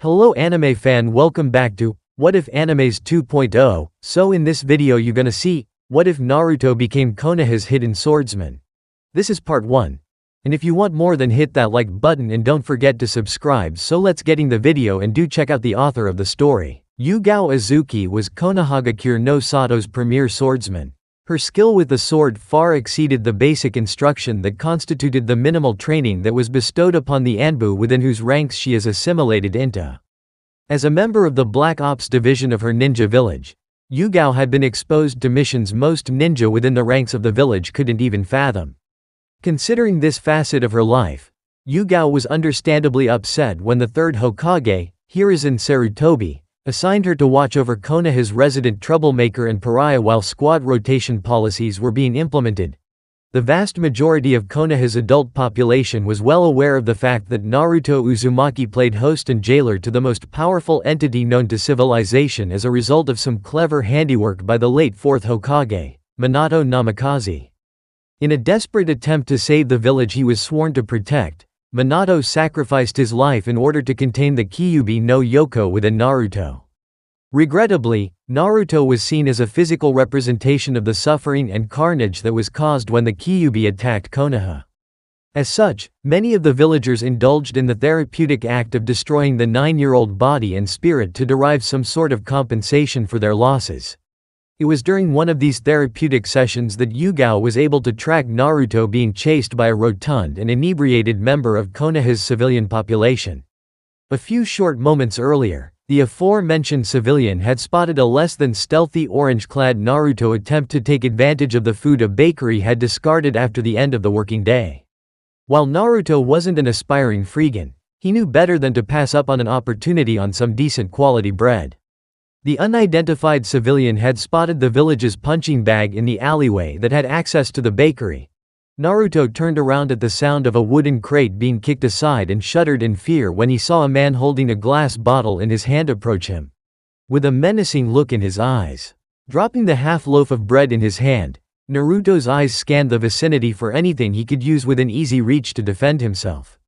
Hello anime fan, welcome back to What If Animes 2.0. So in this video you gonna see, what if Naruto became Konoha's hidden swordsman? This is part 1. And if you want more then hit that like button and don't forget to subscribe. So let's getting the video and do check out the author of the story. Yugao Azuki was Konohagakure no Sato's premier swordsman. Her skill with the sword far exceeded the basic instruction that constituted the minimal training that was bestowed upon the Anbu within whose ranks she is assimilated into. As a member of the Black Ops division of her ninja village, Yugao had been exposed to missions most ninja within the ranks of the village couldn't even fathom. Considering this facet of her life, Yugao was understandably upset when the third Hokage, Hiruzen Sarutobi, assigned her to watch over Konoha's resident troublemaker and pariah while squad rotation policies were being implemented. The vast majority of Konoha's adult population was well aware of the fact that Naruto Uzumaki played host and jailer to the most powerful entity known to civilization as a result of some clever handiwork by the late fourth Hokage, Minato Namikaze. In a desperate attempt to save the village he was sworn to protect, Minato sacrificed his life in order to contain the Kyuubi no Yoko within Naruto. Regrettably, Naruto was seen as a physical representation of the suffering and carnage that was caused when the Kyuubi attacked Konoha. As such, many of the villagers indulged in the therapeutic act of destroying the 9-year-old body and spirit to derive some sort of compensation for their losses. It was during one of these therapeutic sessions that Yugao was able to track Naruto being chased by a rotund and inebriated member of Konoha's civilian population. A few short moments earlier, the aforementioned civilian had spotted a less than stealthy orange-clad Naruto attempt to take advantage of the food a bakery had discarded after the end of the working day. While Naruto wasn't an aspiring freegan, he knew better than to pass up on an opportunity on some decent quality bread. The unidentified civilian had spotted the village's punching bag in the alleyway that had access to the bakery. Naruto turned around at the sound of a wooden crate being kicked aside and shuddered in fear when he saw a man holding a glass bottle in his hand approach him, with a menacing look in his eyes. Dropping the half loaf of bread in his hand, Naruto's eyes scanned the vicinity for anything he could use within easy reach to defend himself.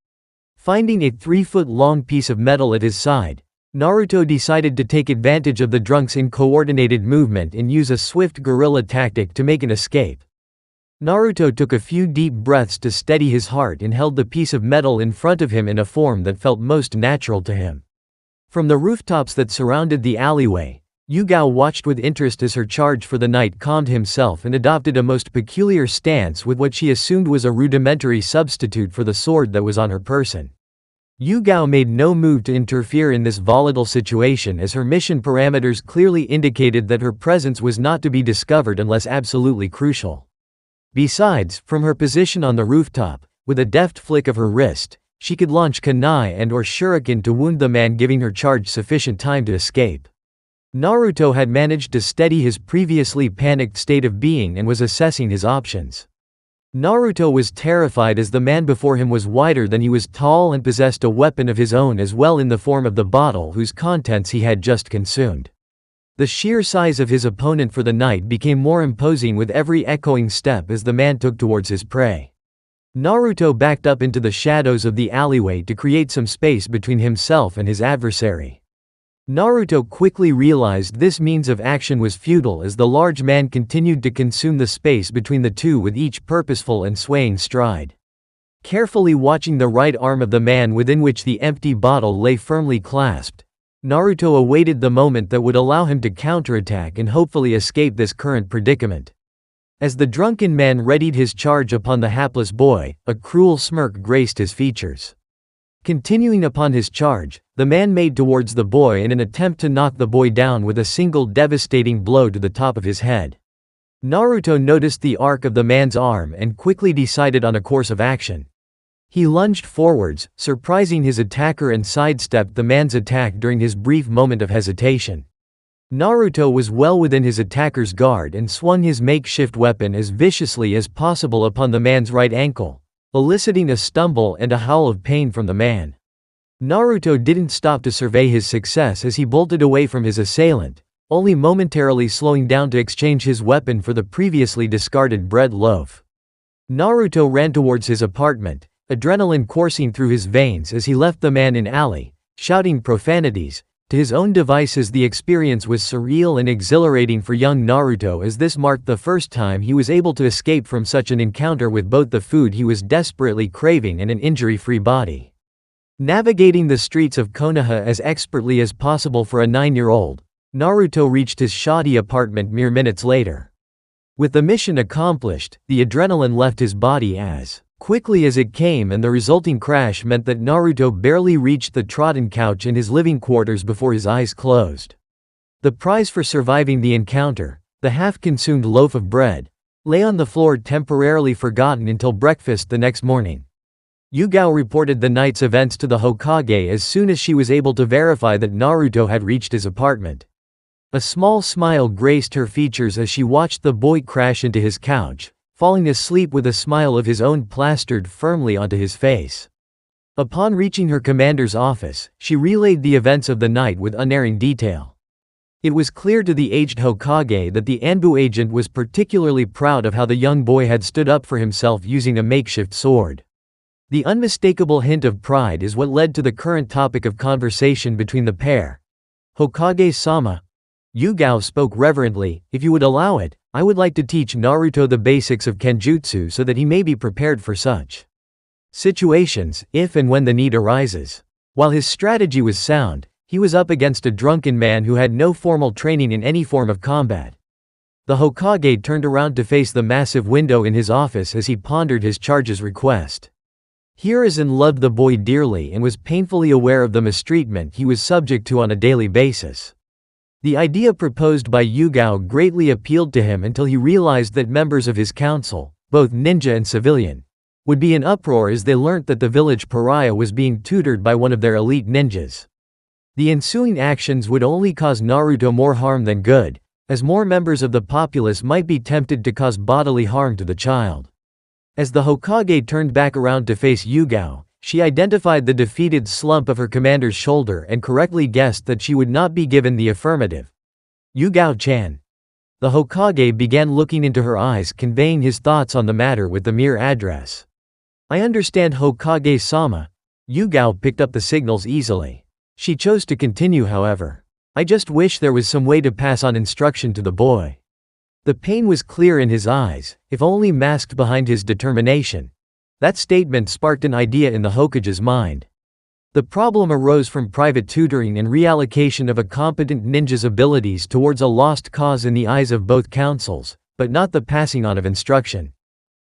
Finding a 3-foot-long piece of metal at his side, Naruto decided to take advantage of the drunk's uncoordinated movement and use a swift guerrilla tactic to make an escape. Naruto took a few deep breaths to steady his heart and held the piece of metal in front of him in a form that felt most natural to him. From the rooftops that surrounded the alleyway, Yugao watched with interest as her charge for the night calmed himself and adopted a most peculiar stance with what she assumed was a rudimentary substitute for the sword that was on her person. Yugao made no move to interfere in this volatile situation as her mission parameters clearly indicated that her presence was not to be discovered unless absolutely crucial. Besides, from her position on the rooftop, with a deft flick of her wrist, she could launch kunai and/or shuriken to wound the man, giving her charge sufficient time to escape. Naruto had managed to steady his previously panicked state of being and was assessing his options. Naruto was terrified as the man before him was wider than he was tall and possessed a weapon of his own as well in the form of the bottle whose contents he had just consumed. The sheer size of his opponent for the night became more imposing with every echoing step as the man took towards his prey. Naruto backed up into the shadows of the alleyway to create some space between himself and his adversary. Naruto quickly realized this means of action was futile as the large man continued to consume the space between the two with each purposeful and swaying stride. Carefully watching the right arm of the man within which the empty bottle lay firmly clasped, Naruto awaited the moment that would allow him to counterattack and hopefully escape this current predicament. As the drunken man readied his charge upon the hapless boy, a cruel smirk graced his features. Continuing upon his charge, the man made towards the boy in an attempt to knock the boy down with a single devastating blow to the top of his head. Naruto noticed the arc of the man's arm and quickly decided on a course of action. He lunged forwards, surprising his attacker and sidestepped the man's attack during his brief moment of hesitation. Naruto was well within his attacker's guard and swung his makeshift weapon as viciously as possible upon the man's right ankle, eliciting a stumble and a howl of pain from the man. Naruto didn't stop to survey his success as he bolted away from his assailant, only momentarily slowing down to exchange his weapon for the previously discarded bread loaf. Naruto ran towards his apartment, adrenaline coursing through his veins as he left the man in alley, shouting profanities. To his own devices, the experience was surreal and exhilarating for young Naruto, as this marked the first time he was able to escape from such an encounter with both the food he was desperately craving and an injury-free body. Navigating the streets of Konoha as expertly as possible for a 9-year-old, Naruto reached his shoddy apartment mere minutes later. With the mission accomplished, the adrenaline left his body as quickly as it came, and the resulting crash meant that Naruto barely reached the trodden couch in his living quarters before his eyes closed. The prize for surviving the encounter, the half-consumed loaf of bread, lay on the floor, temporarily forgotten until breakfast the next morning. Yugao reported the night's events to the Hokage as soon as she was able to verify that Naruto had reached his apartment. A small smile graced her features as she watched the boy crash into his couch, falling asleep with a smile of his own plastered firmly onto his face. Upon reaching her commander's office, she relayed the events of the night with unerring detail. It was clear to the aged Hokage that the Anbu agent was particularly proud of how the young boy had stood up for himself using a makeshift sword. The unmistakable hint of pride is what led to the current topic of conversation between the pair. "Hokage-sama," Yugao spoke reverently, "if you would allow it, I would like to teach Naruto the basics of Kenjutsu so that he may be prepared for such situations, if and when the need arises." While his strategy was sound, he was up against a drunken man who had no formal training in any form of combat. The Hokage turned around to face the massive window in his office as he pondered his charge's request. Hiruzen loved the boy dearly and was painfully aware of the mistreatment he was subject to on a daily basis. The idea proposed by Yugao greatly appealed to him until he realized that members of his council, both ninja and civilian, would be in uproar as they learnt that the village pariah was being tutored by one of their elite ninjas. The ensuing actions would only cause Naruto more harm than good, as more members of the populace might be tempted to cause bodily harm to the child. As the Hokage turned back around to face Yugao, she identified the defeated slump of her commander's shoulder and correctly guessed that she would not be given the affirmative. "Yugao-chan." The Hokage began looking into her eyes, conveying his thoughts on the matter with the mere address. "I understand, Hokage-sama." Yugao picked up the signals easily. She chose to continue, however. "I just wish there was some way to pass on instruction to the boy." The pain was clear in his eyes, if only masked behind his determination. That statement sparked an idea in the Hokage's mind. The problem arose from private tutoring and reallocation of a competent ninja's abilities towards a lost cause in the eyes of both councils, but not the passing on of instruction.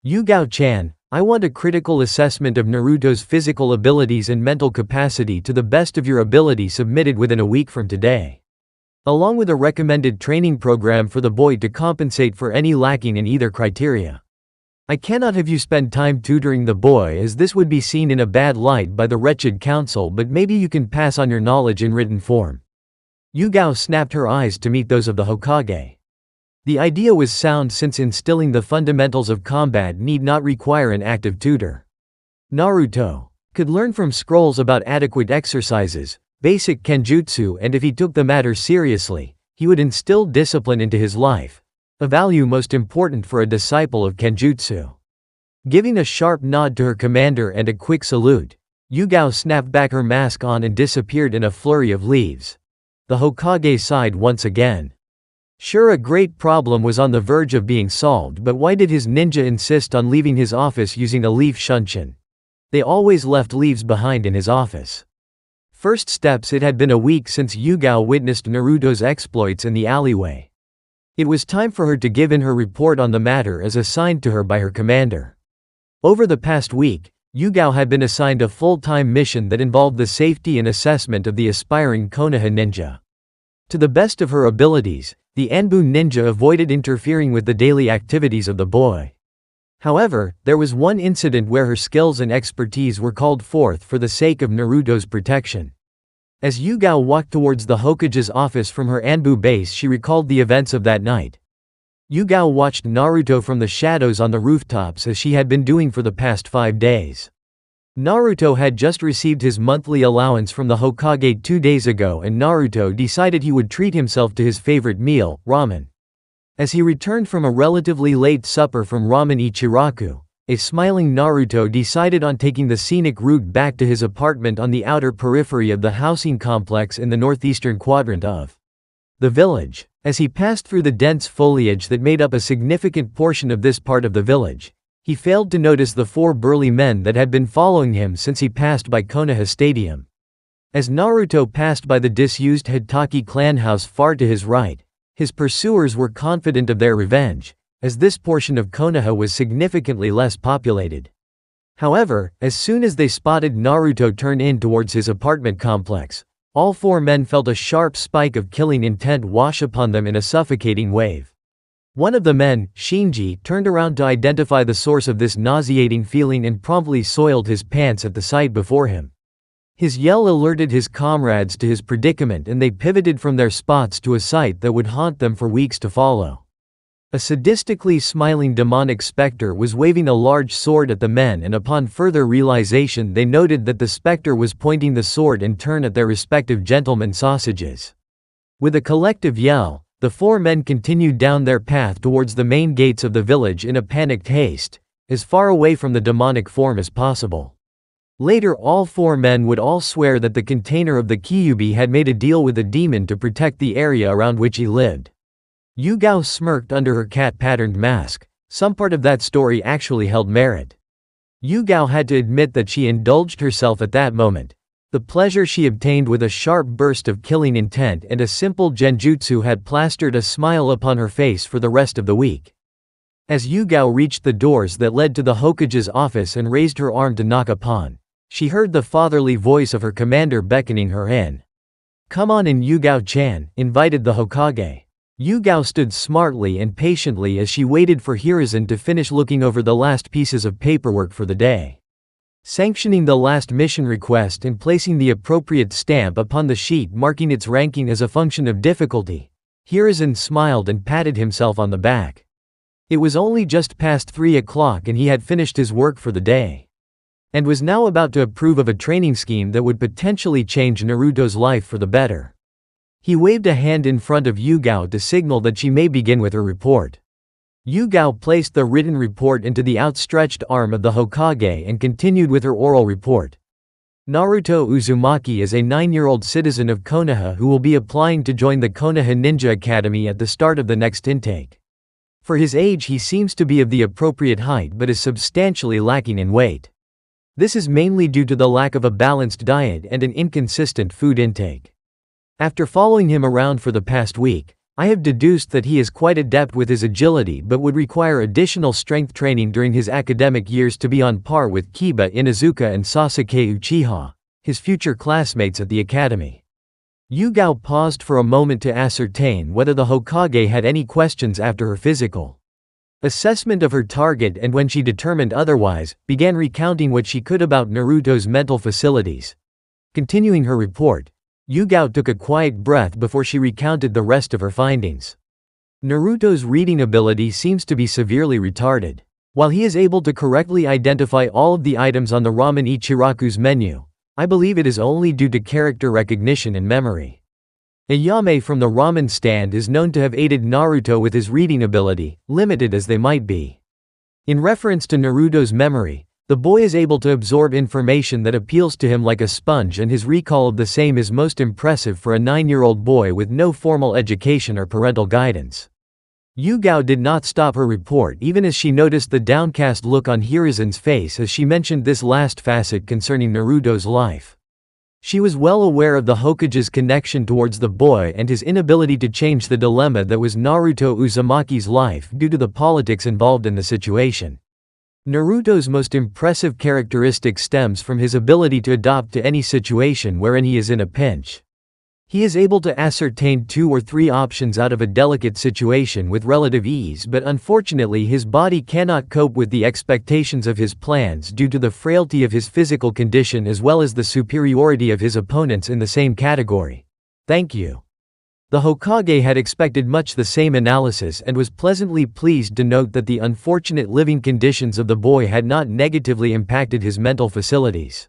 "Yugao-chan, I want a critical assessment of Naruto's physical abilities and mental capacity to the best of your ability submitted within a week from today, along with a recommended training program for the boy to compensate for any lacking in either criteria. I cannot have you spend time tutoring the boy, as this would be seen in a bad light by the wretched council, but maybe you can pass on your knowledge in written form." Yugao snapped her eyes to meet those of the Hokage. The idea was sound, since instilling the fundamentals of combat need not require an active tutor. Naruto could learn from scrolls about adequate exercises, basic kenjutsu, and if he took the matter seriously, he would instill discipline into his life, a value most important for a disciple of Kenjutsu. Giving a sharp nod to her commander and a quick salute, Yugao snapped back her mask on and disappeared in a flurry of leaves. The Hokage sighed once again. Sure, a great problem was on the verge of being solved, but why did his ninja insist on leaving his office using a leaf shunshin? They always left leaves behind in his office. First steps: it had been a week since Yugao witnessed Naruto's exploits in the alleyway. It was time for her to give in her report on the matter as assigned to her by her commander. Over the past week, Yugao had been assigned a full-time mission that involved the safety and assessment of the aspiring Konoha ninja. To the best of her abilities, the Anbu ninja avoided interfering with the daily activities of the boy. However, there was one incident where her skills and expertise were called forth for the sake of Naruto's protection. As Yugao walked towards the Hokage's office from her Anbu base, she recalled the events of that night. Yugao watched Naruto from the shadows on the rooftops, as she had been doing for the past 5 days. Naruto had just received his monthly allowance from the Hokage 2 days ago, and Naruto decided he would treat himself to his favorite meal, ramen. As he returned from a relatively late supper from Ramen Ichiraku, a smiling Naruto decided on taking the scenic route back to his apartment on the outer periphery of the housing complex in the northeastern quadrant of the village. As he passed through the dense foliage that made up a significant portion of this part of the village, he failed to notice the 4 burly men that had been following him since he passed by Konoha Stadium. As Naruto passed by the disused Hitaki clan house far to his right, his pursuers were confident of their revenge, as this portion of Konoha was significantly less populated. However, as soon as they spotted Naruto turn in towards his apartment complex, all 4 men felt a sharp spike of killing intent wash upon them in a suffocating wave. One of the men, Shinji, turned around to identify the source of this nauseating feeling and promptly soiled his pants at the sight before him. His yell alerted his comrades to his predicament and they pivoted from their spots to a sight that would haunt them for weeks to follow. A sadistically smiling demonic specter was waving a large sword at the men, and upon further realization they noted that the specter was pointing the sword in turn at their respective gentlemen sausages. With a collective yell, the 4 men continued down their path towards the main gates of the village in a panicked haste, as far away from the demonic form as possible. Later all 4 men would all swear that the container of the Kyuubi had made a deal with the demon to protect the area around which he lived. Yugao smirked under her cat-patterned mask. Some part of that story actually held merit. Yugao had to admit that she indulged herself at that moment. The pleasure she obtained with a sharp burst of killing intent and a simple genjutsu had plastered a smile upon her face for the rest of the week. As Yugao reached the doors that led to the Hokage's office and raised her arm to knock upon, she heard the fatherly voice of her commander beckoning her in. "Come on in, Yugao-chan," invited the Hokage. Yugao stood smartly and patiently as she waited for Hiruzen to finish looking over the last pieces of paperwork for the day. Sanctioning the last mission request and placing the appropriate stamp upon the sheet marking its ranking as a function of difficulty, Hiruzen smiled and patted himself on the back. It was only just past 3 o'clock and he had finished his work for the day, and was now about to approve of a training scheme that would potentially change Naruto's life for the better. He waved a hand in front of Yugao to signal that she may begin with her report. Yugao placed the written report into the outstretched arm of the Hokage and continued with her oral report. Naruto Uzumaki is a 9-year-old citizen of Konoha who will be applying to join the Konoha Ninja Academy at the start of the next intake. For his age he seems to be of the appropriate height but is substantially lacking in weight. This is mainly due to the lack of a balanced diet and an inconsistent food intake. After following him around for the past week, I have deduced that he is quite adept with his agility but would require additional strength training during his academic years to be on par with Kiba Inuzuka and Sasuke Uchiha, his future classmates at the academy. Yugao paused for a moment to ascertain whether the Hokage had any questions after her physical assessment of her target, and when she determined otherwise, began recounting what she could about Naruto's mental facilities. Continuing her report, Yugao took a quiet breath before she recounted the rest of her findings. Naruto's reading ability seems to be severely retarded. While he is able to correctly identify all of the items on the ramen Ichiraku's menu, I believe it is only due to character recognition and memory. Ayame from the ramen stand is known to have aided Naruto with his reading ability, limited as they might be. In reference to Naruto's memory, the boy is able to absorb information that appeals to him like a sponge, and his recall of the same is most impressive for a 9-year-old boy with no formal education or parental guidance. Yugao did not stop her report even as she noticed the downcast look on Hiruzen's face as she mentioned this last facet concerning Naruto's life. She was well aware of the Hokage's connection towards the boy and his inability to change the dilemma that was Naruto Uzumaki's life due to the politics involved in the situation. Naruto's most impressive characteristic stems from his ability to adapt to any situation wherein he is in a pinch. He is able to ascertain 2 or 3 options out of a delicate situation with relative ease, but unfortunately his body cannot cope with the expectations of his plans due to the frailty of his physical condition as well as the superiority of his opponents in the same category. Thank you. The Hokage had expected much the same analysis and was pleasantly pleased to note that the unfortunate living conditions of the boy had not negatively impacted his mental facilities.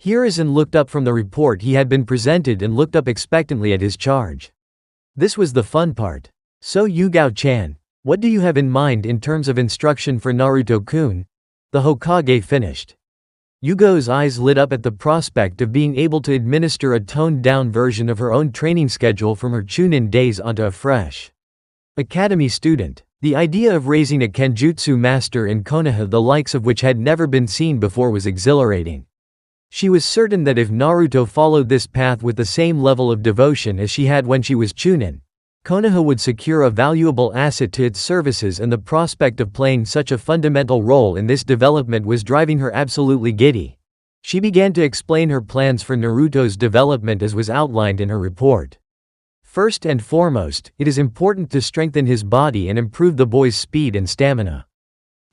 Hiruzen looked up from the report he had been presented and looked up expectantly at his charge. This was the fun part. So Yugao-chan, what do you have in mind in terms of instruction for Naruto-kun? The Hokage finished. Yugo's eyes lit up at the prospect of being able to administer a toned-down version of her own training schedule from her Chunin days onto a fresh academy student. The idea of raising a Kenjutsu master in Konoha the likes of which had never been seen before was exhilarating. She was certain that if Naruto followed this path with the same level of devotion as she had when she was Chunin, Konoha would secure a valuable asset to its services, and the prospect of playing such a fundamental role in this development was driving her absolutely giddy. She began to explain her plans for Naruto's development as was outlined in her report. First and foremost, it is important to strengthen his body and improve the boy's speed and stamina.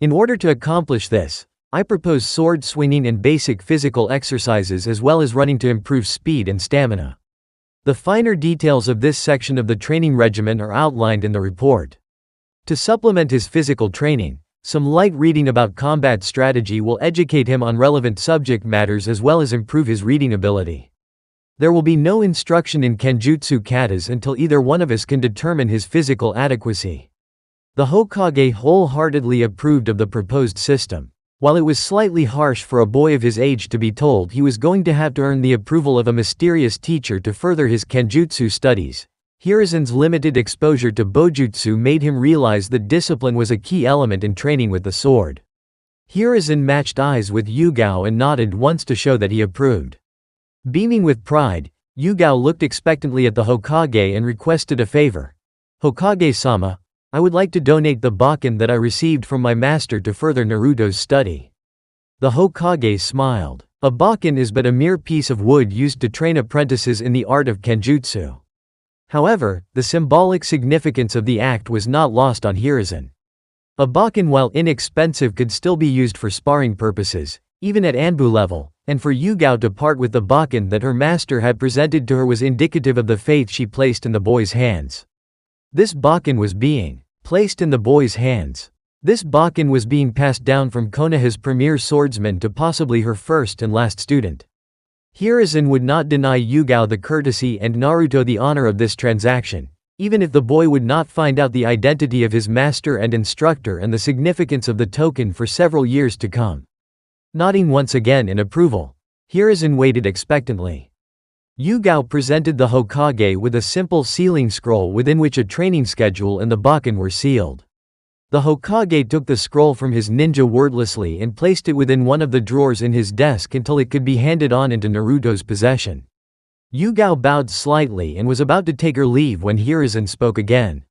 In order to accomplish this, I propose sword swinging and basic physical exercises as well as running to improve speed and stamina. The finer details of this section of the training regimen are outlined in the report. To supplement his physical training, some light reading about combat strategy will educate him on relevant subject matters as well as improve his reading ability. There will be no instruction in Kenjutsu katas until either one of us can determine his physical adequacy. The Hokage wholeheartedly approved of the proposed system. While it was slightly harsh for a boy of his age to be told he was going to have to earn the approval of a mysterious teacher to further his Kenjutsu studies, Hiruzen's limited exposure to Bojutsu made him realize that discipline was a key element in training with the sword. Hiruzen matched eyes with Yugao and nodded once to show that he approved. Beaming with pride, Yugao looked expectantly at the Hokage and requested a favor. "Hokage-sama, I would like to donate the Bakken that I received from my master to further Naruto's study." The Hokage smiled. A Bakken is but a mere piece of wood used to train apprentices in the art of Kenjutsu. However, the symbolic significance of the act was not lost on Hiruzen. A Bakken, while inexpensive, could still be used for sparring purposes, even at Anbu level, and for Yugao to part with the Bakken that her master had presented to her was indicative of the faith she placed in the boy's hands. This Bakken was being placed in the boy's hands. This Bakken was being passed down from Konoha's premier swordsman to possibly her first and last student. Hiruzen would not deny Yugao the courtesy and Naruto the honor of this transaction, even if the boy would not find out the identity of his master and instructor and the significance of the token for several years to come. Nodding once again in approval, Hiruzen waited expectantly. Yugao presented the Hokage with a simple sealing scroll within which a training schedule and the Bakken were sealed. The Hokage took the scroll from his ninja wordlessly and placed it within one of the drawers in his desk until it could be handed on into Naruto's possession. Yugao bowed slightly and was about to take her leave when Hiruzen spoke again.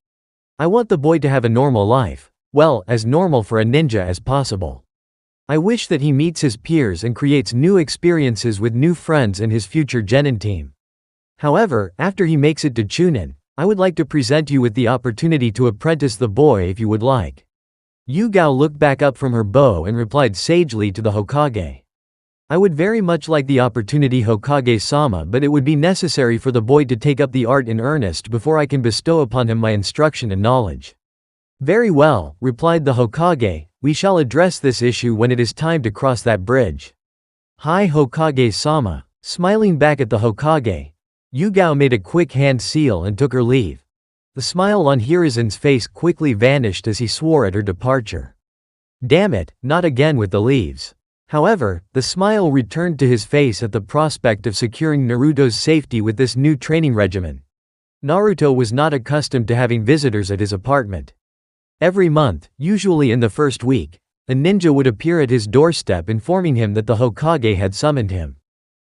"I want the boy to have a normal life, well, as normal for a ninja as possible. I wish that he meets his peers and creates new experiences with new friends in his future Genin team. However, after he makes it to Chunin, I would like to present you with the opportunity to apprentice the boy if you would like." Yugao looked back up from her bow and replied sagely to the Hokage. "I would very much like the opportunity, Hokage-sama, but it would be necessary for the boy to take up the art in earnest before I can bestow upon him my instruction and knowledge." "Very well," replied the Hokage, "we shall address this issue when it is time to cross that bridge." "Hi, Hokage-sama." Smiling back at the Hokage, Yugao made a quick hand seal and took her leave. The smile on Hiruzen's face quickly vanished as he swore at her departure. Damn it, not again with the leaves. However, the smile returned to his face at the prospect of securing Naruto's safety with this new training regimen. Naruto was not accustomed to having visitors at his apartment. Every month, usually in the first week, a ninja would appear at his doorstep informing him that the Hokage had summoned him.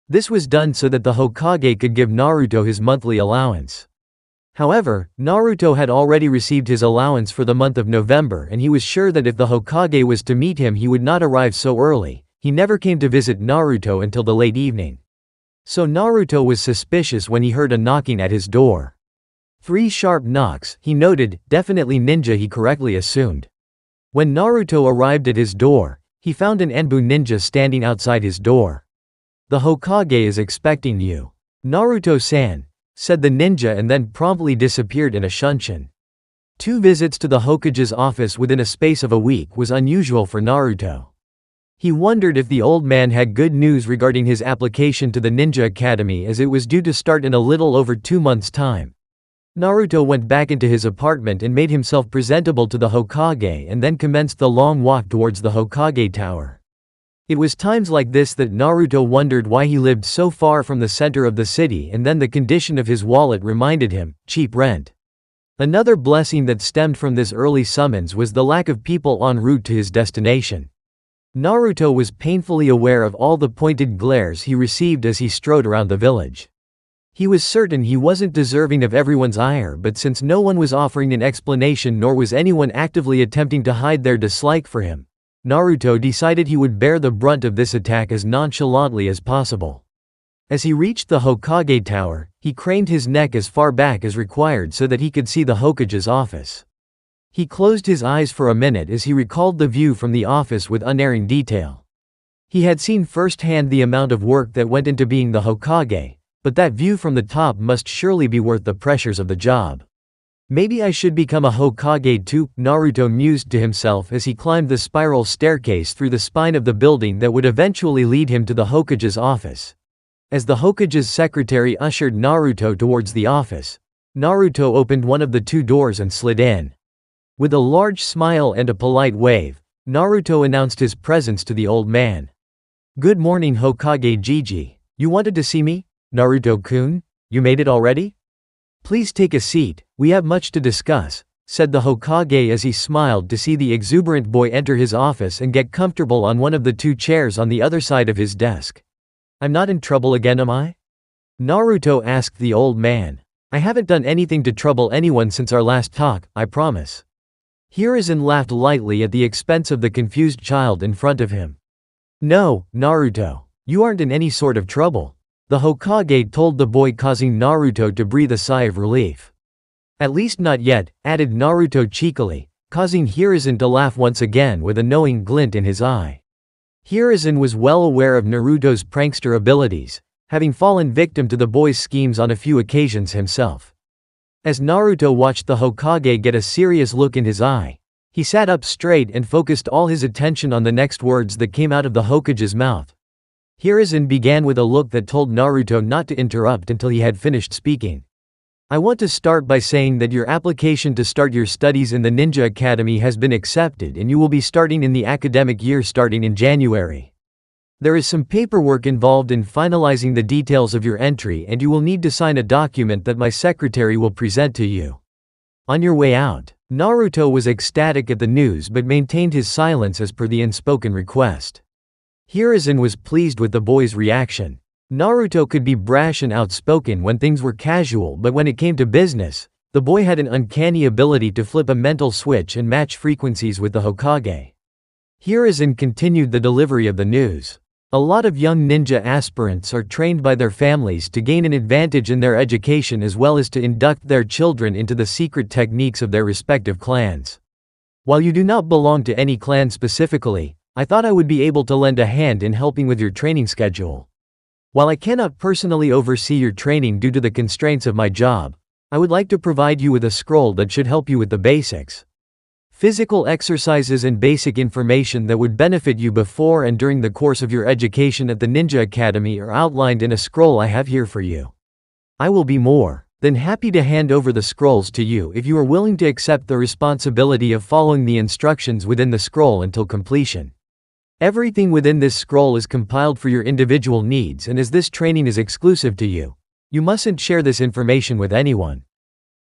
This was done so that the Hokage could give Naruto his monthly allowance. However, Naruto had already received his allowance for the month of November, and he was sure that if the Hokage was to meet him he would not arrive so early. He never came to visit Naruto until the late evening. So Naruto was suspicious when he heard a knocking at his door. 3 sharp knocks, he noted, definitely ninja, he correctly assumed. When Naruto arrived at his door, he found an Anbu ninja standing outside his door. "The Hokage is expecting you, Naruto-san," said the ninja, and then promptly disappeared in a shunshin. 2 visits to the Hokage's office within a space of a week was unusual for Naruto. He wondered if the old man had good news regarding his application to the Ninja Academy, as it was due to start in a little over 2 months' time. Naruto went back into his apartment and made himself presentable to the Hokage and then commenced the long walk towards the Hokage tower. It was times like this that Naruto wondered why he lived so far from the center of the city, and then the condition of his wallet reminded him, cheap rent. Another blessing that stemmed from this early summons was the lack of people en route to his destination. Naruto was painfully aware of all the pointed glares he received as he strode around the village. He was certain he wasn't deserving of everyone's ire, but since no one was offering an explanation nor was anyone actively attempting to hide their dislike for him, Naruto decided he would bear the brunt of this attack as nonchalantly as possible. As he reached the Hokage tower, he craned his neck as far back as required so that he could see the Hokage's office. He closed his eyes for a minute as he recalled the view from the office with unerring detail. He had seen firsthand the amount of work that went into being the Hokage, but that view from the top must surely be worth the pressures of the job. Maybe I should become a Hokage too, Naruto mused to himself as he climbed the spiral staircase through the spine of the building that would eventually lead him to the Hokage's office. As the Hokage's secretary ushered Naruto towards the office, Naruto opened one of the two doors and slid in. With a large smile and a polite wave, Naruto announced his presence to the old man. "Good morning, Hokage Jiji. You wanted to see me? Naruto-kun, you made it already? Please take a seat, we have much to discuss," said the Hokage as he smiled to see the exuberant boy enter his office and get comfortable on one of the two chairs on the other side of his desk. "I'm not in trouble again, am I?" Naruto asked the old man. "I haven't done anything to trouble anyone since our last talk, I promise." Hiruzen laughed lightly at the expense of the confused child in front of him. "No, Naruto. You aren't in any sort of trouble," the Hokage told the boy, causing Naruto to breathe a sigh of relief. "At least not yet," added Naruto cheekily, causing Hiruzen to laugh once again with a knowing glint in his eye. Hiruzen was well aware of Naruto's prankster abilities, having fallen victim to the boy's schemes on a few occasions himself. As Naruto watched the Hokage get a serious look in his eye, he sat up straight and focused all his attention on the next words that came out of the Hokage's mouth. Hiruzen began with a look that told Naruto not to interrupt until he had finished speaking. "I want to start by saying that your application to start your studies in the Ninja Academy has been accepted and you will be starting in the academic year starting in January. There is some paperwork involved in finalizing the details of your entry, and you will need to sign a document that my secretary will present to you on your way out." Naruto was ecstatic at the news but maintained his silence as per the unspoken request. Hiruzen was pleased with the boy's reaction. Naruto could be brash and outspoken when things were casual, but when it came to business, the boy had an uncanny ability to flip a mental switch and match frequencies with the Hokage. Hiruzen continued the delivery of the news. "A lot of young ninja aspirants are trained by their families to gain an advantage in their education as well as to induct their children into the secret techniques of their respective clans. While you do not belong to any clan specifically, I thought I would be able to lend a hand in helping with your training schedule. While I cannot personally oversee your training due to the constraints of my job, I would like to provide you with a scroll that should help you with the basics. Physical exercises and basic information that would benefit you before and during the course of your education at the Ninja Academy are outlined in a scroll I have here for you. I will be more than happy to hand over the scrolls to you if you are willing to accept the responsibility of following the instructions within the scroll until completion. Everything within this scroll is compiled for your individual needs, and as this training is exclusive to you, you mustn't share this information with anyone.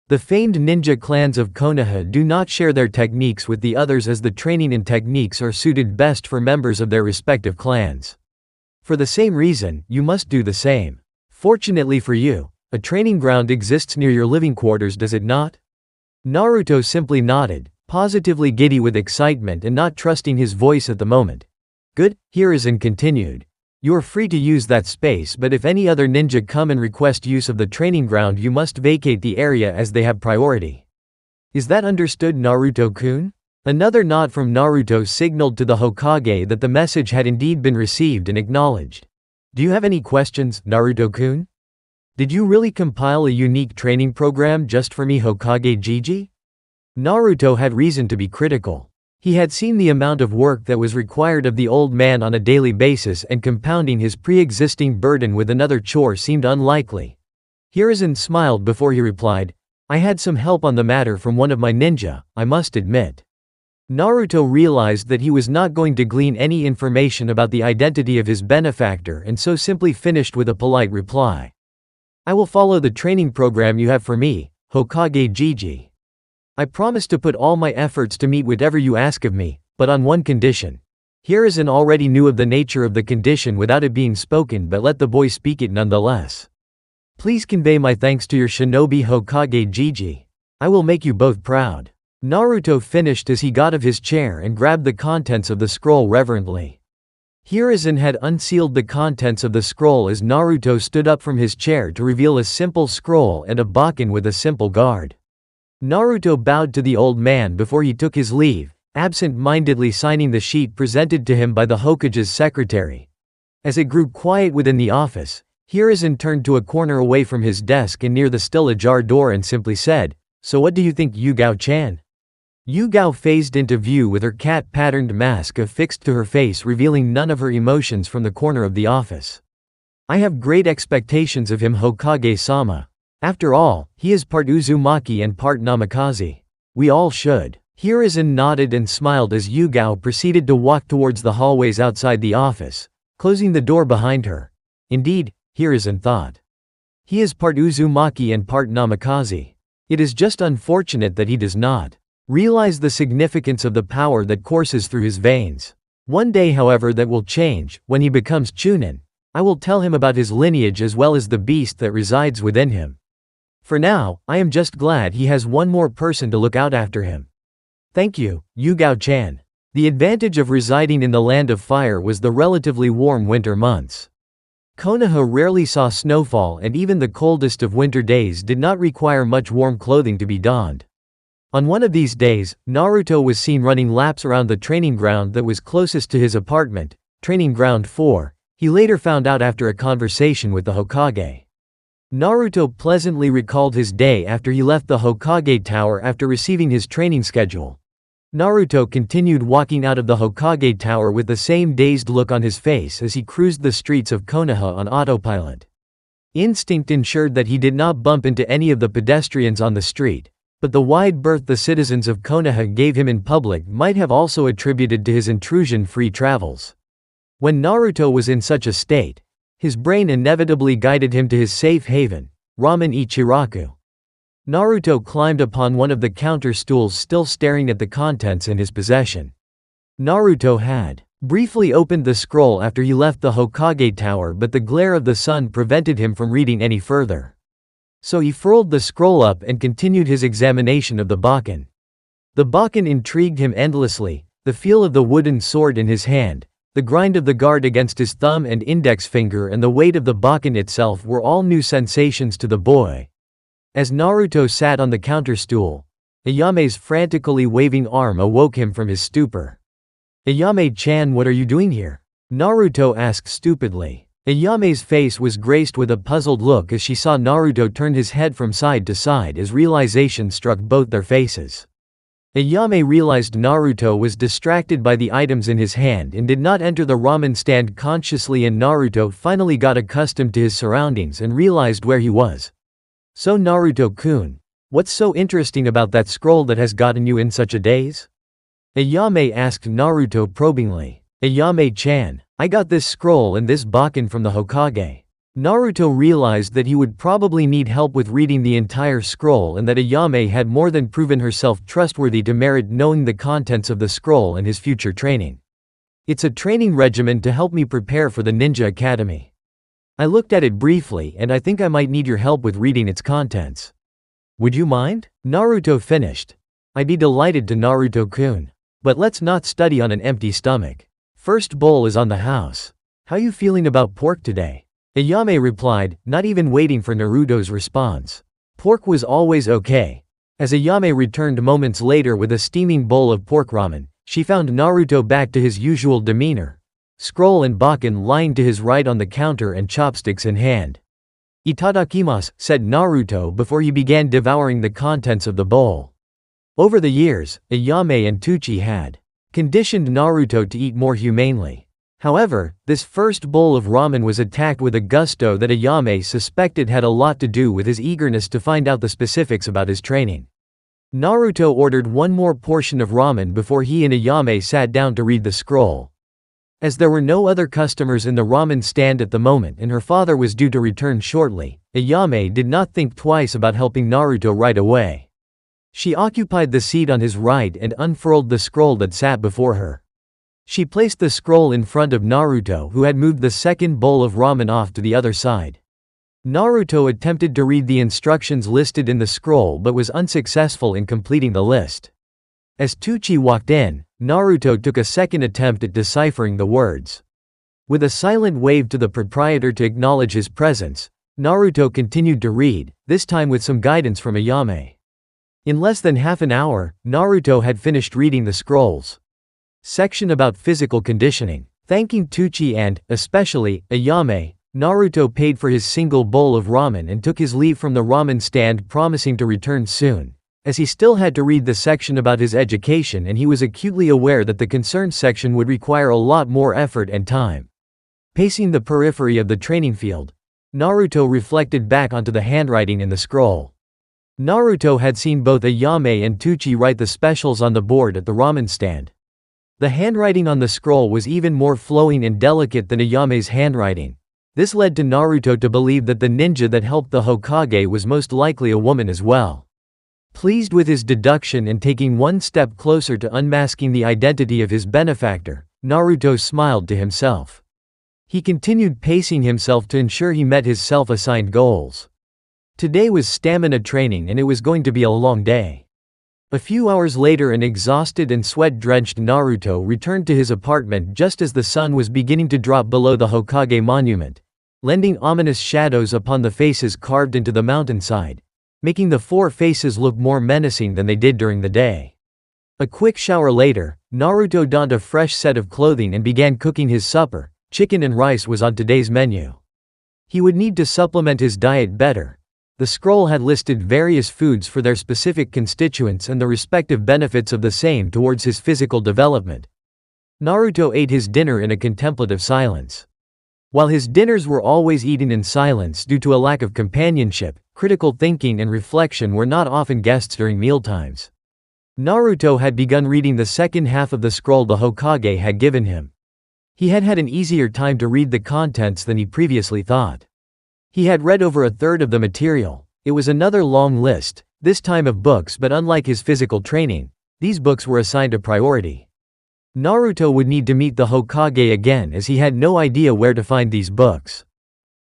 The famed ninja clans of Konoha do not share their techniques with the others, as the training and techniques are suited best for members of their respective clans. For the same reason, you must do the same. Fortunately for you, a training ground exists near your living quarters, does it not?" Naruto simply nodded, positively giddy with excitement and not trusting his voice at the moment. "Good," Hiruzen continued. "You are free to use that space, but if any other ninja come and request use of the training ground, you must vacate the area as they have priority. Is that understood, Naruto-kun?" Another nod from Naruto signaled to the Hokage that the message had indeed been received and acknowledged. "Do you have any questions, Naruto-kun? Did you really compile a unique training program just for me, Hokage Jiji?" Naruto had reason to be critical. He had seen the amount of work that was required of the old man on a daily basis, and compounding his pre-existing burden with another chore seemed unlikely. Hiruzen smiled before he replied, I had some help on the matter from one of my ninja, I must admit. Naruto realized that he was not going to glean any information about the identity of his benefactor and so simply finished with a polite reply. I will follow the training program you have for me, Hokage Gigi. I promise to put all my efforts to meet whatever you ask of me, but on one condition. Hiruzen already knew of the nature of the condition without it being spoken, but let the boy speak it nonetheless. Please convey my thanks to your shinobi Hokage Gigi. I will make you both proud. Naruto finished as he got of his chair and grabbed the contents of the scroll reverently. Hiruzen had unsealed the contents of the scroll as Naruto stood up from his chair to reveal a simple scroll and a bakken with a simple guard. Naruto bowed to the old man before he took his leave, absent-mindedly signing the sheet presented to him by the Hokage's secretary. As it grew quiet within the office, Hiruzen turned to a corner away from his desk and near the still ajar door and simply said, "So what do you think, Yugao-chan?" Yugao phased into view with her cat-patterned mask affixed to her face, revealing none of her emotions from the corner of the office. "I have great expectations of him, Hokage-sama. After all, he is part Uzumaki and part Namikaze. We all should." Hiruzen nodded and smiled as Yugao proceeded to walk towards the hallways outside the office, closing the door behind her. Indeed, Hiruzen thought. He is part Uzumaki and part Namikaze. It is just unfortunate that he does not realize the significance of the power that courses through his veins. One day, however, that will change. When he becomes Chunin, I will tell him about his lineage as well as the beast that resides within him. For now, I am just glad he has one more person to look out after him. Thank you, Yugao-chan. The advantage of residing in the Land of Fire was the relatively warm winter months. Konoha rarely saw snowfall, and even the coldest of winter days did not require much warm clothing to be donned. On one of these days, Naruto was seen running laps around the training ground that was closest to his apartment, Training Ground 4, he later found out after a conversation with the Hokage. Naruto pleasantly recalled his day after he left the Hokage Tower after receiving his training schedule. Naruto continued walking out of the Hokage Tower with the same dazed look on his face as he cruised the streets of Konoha on autopilot. Instinct ensured that he did not bump into any of the pedestrians on the street, but the wide berth the citizens of Konoha gave him in public might have also attributed to his intrusion-free travels. When Naruto was in such a state, his brain inevitably guided him to his safe haven, Ramen Ichiraku. Naruto climbed upon one of the counter stools, still staring at the contents in his possession. Naruto had briefly opened the scroll after he left the Hokage Tower, but the glare of the sun prevented him from reading any further. So he furled the scroll up and continued his examination of the bakken. The bakken intrigued him endlessly, the feel of the wooden sword in his hand, the grind of the guard against his thumb and index finger, and the weight of the bakken itself were all new sensations to the boy. As Naruto sat on the counter stool, Ayame's frantically waving arm awoke him from his stupor. "Ayame-chan, what are you doing here?" Naruto asked stupidly. Ayame's face was graced with a puzzled look as she saw Naruto turn his head from side to side as realization struck both their faces. Ayame realized Naruto was distracted by the items in his hand and did not enter the ramen stand consciously, and Naruto finally got accustomed to his surroundings and realized where he was. "So Naruto-kun, what's so interesting about that scroll that has gotten you in such a daze?" Ayame asked Naruto probingly. "Ayame-chan, I got this scroll and this bakken from the Hokage." Naruto realized that he would probably need help with reading the entire scroll and that Ayame had more than proven herself trustworthy to merit knowing the contents of the scroll and his future training. "It's a training regimen to help me prepare for the Ninja Academy. I looked at it briefly and I think I might need your help with reading its contents. Would you mind?" Naruto finished. "I'd be delighted to, Naruto-kun. But let's not study on an empty stomach. First bowl is on the house. How you feeling about pork today?" Ayame replied, not even waiting for Naruto's response. Pork was always okay. As Ayame returned moments later with a steaming bowl of pork ramen, she found Naruto back to his usual demeanor. Scroll and bakken lying to his right on the counter and chopsticks in hand. "Itadakimasu," said Naruto before he began devouring the contents of the bowl. Over the years, Ayame and Teuchi had conditioned Naruto to eat more humanely. However, this first bowl of ramen was attacked with a gusto that Ayame suspected had a lot to do with his eagerness to find out the specifics about his training. Naruto ordered one more portion of ramen before he and Ayame sat down to read the scroll. As there were no other customers in the ramen stand at the moment and her father was due to return shortly, Ayame did not think twice about helping Naruto right away. She occupied the seat on his right and unfurled the scroll that sat before her. She placed the scroll in front of Naruto, who had moved the second bowl of ramen off to the other side. Naruto attempted to read the instructions listed in the scroll but was unsuccessful in completing the list. As Tucci walked in, Naruto took a second attempt at deciphering the words. With a silent wave to the proprietor to acknowledge his presence, Naruto continued to read, this time with some guidance from Ayame. In less than half an hour, Naruto had finished reading the scrolls. Section about physical conditioning. Thanking Tucci and, especially, Ayame, Naruto paid for his single bowl of ramen and took his leave from the ramen stand, promising to return soon, as he still had to read the section about his education and he was acutely aware that the concerned section would require a lot more effort and time. Pacing the periphery of the training field, Naruto reflected back onto the handwriting in the scroll. Naruto had seen both Ayame and Tucci write the specials on the board at the ramen stand. The handwriting on the scroll was even more flowing and delicate than Ayame's handwriting. This led to Naruto to believe that the ninja that helped the Hokage was most likely a woman as well. Pleased with his deduction and taking one step closer to unmasking the identity of his benefactor, Naruto smiled to himself. He continued pacing himself to ensure he met his self-assigned goals. Today was stamina training and it was going to be a long day. A few hours later, an exhausted and sweat-drenched Naruto returned to his apartment just as the sun was beginning to drop below the Hokage monument, lending ominous shadows upon the faces carved into the mountainside, making the four faces look more menacing than they did during the day. A quick shower later, Naruto donned a fresh set of clothing and began cooking his supper. Chicken and rice was on today's menu. He would need to supplement his diet better. The scroll had listed various foods for their specific constituents and the respective benefits of the same towards his physical development. Naruto ate his dinner in a contemplative silence. While his dinners were always eaten in silence due to a lack of companionship, critical thinking and reflection were not often guests during mealtimes. Naruto had begun reading the second half of the scroll the Hokage had given him. He had had an easier time to read the contents than he previously thought. He had read over a third of the material. It was another long list, this time of books, but unlike his physical training, these books were assigned a priority. Naruto would need to meet the Hokage again as he had no idea where to find these books.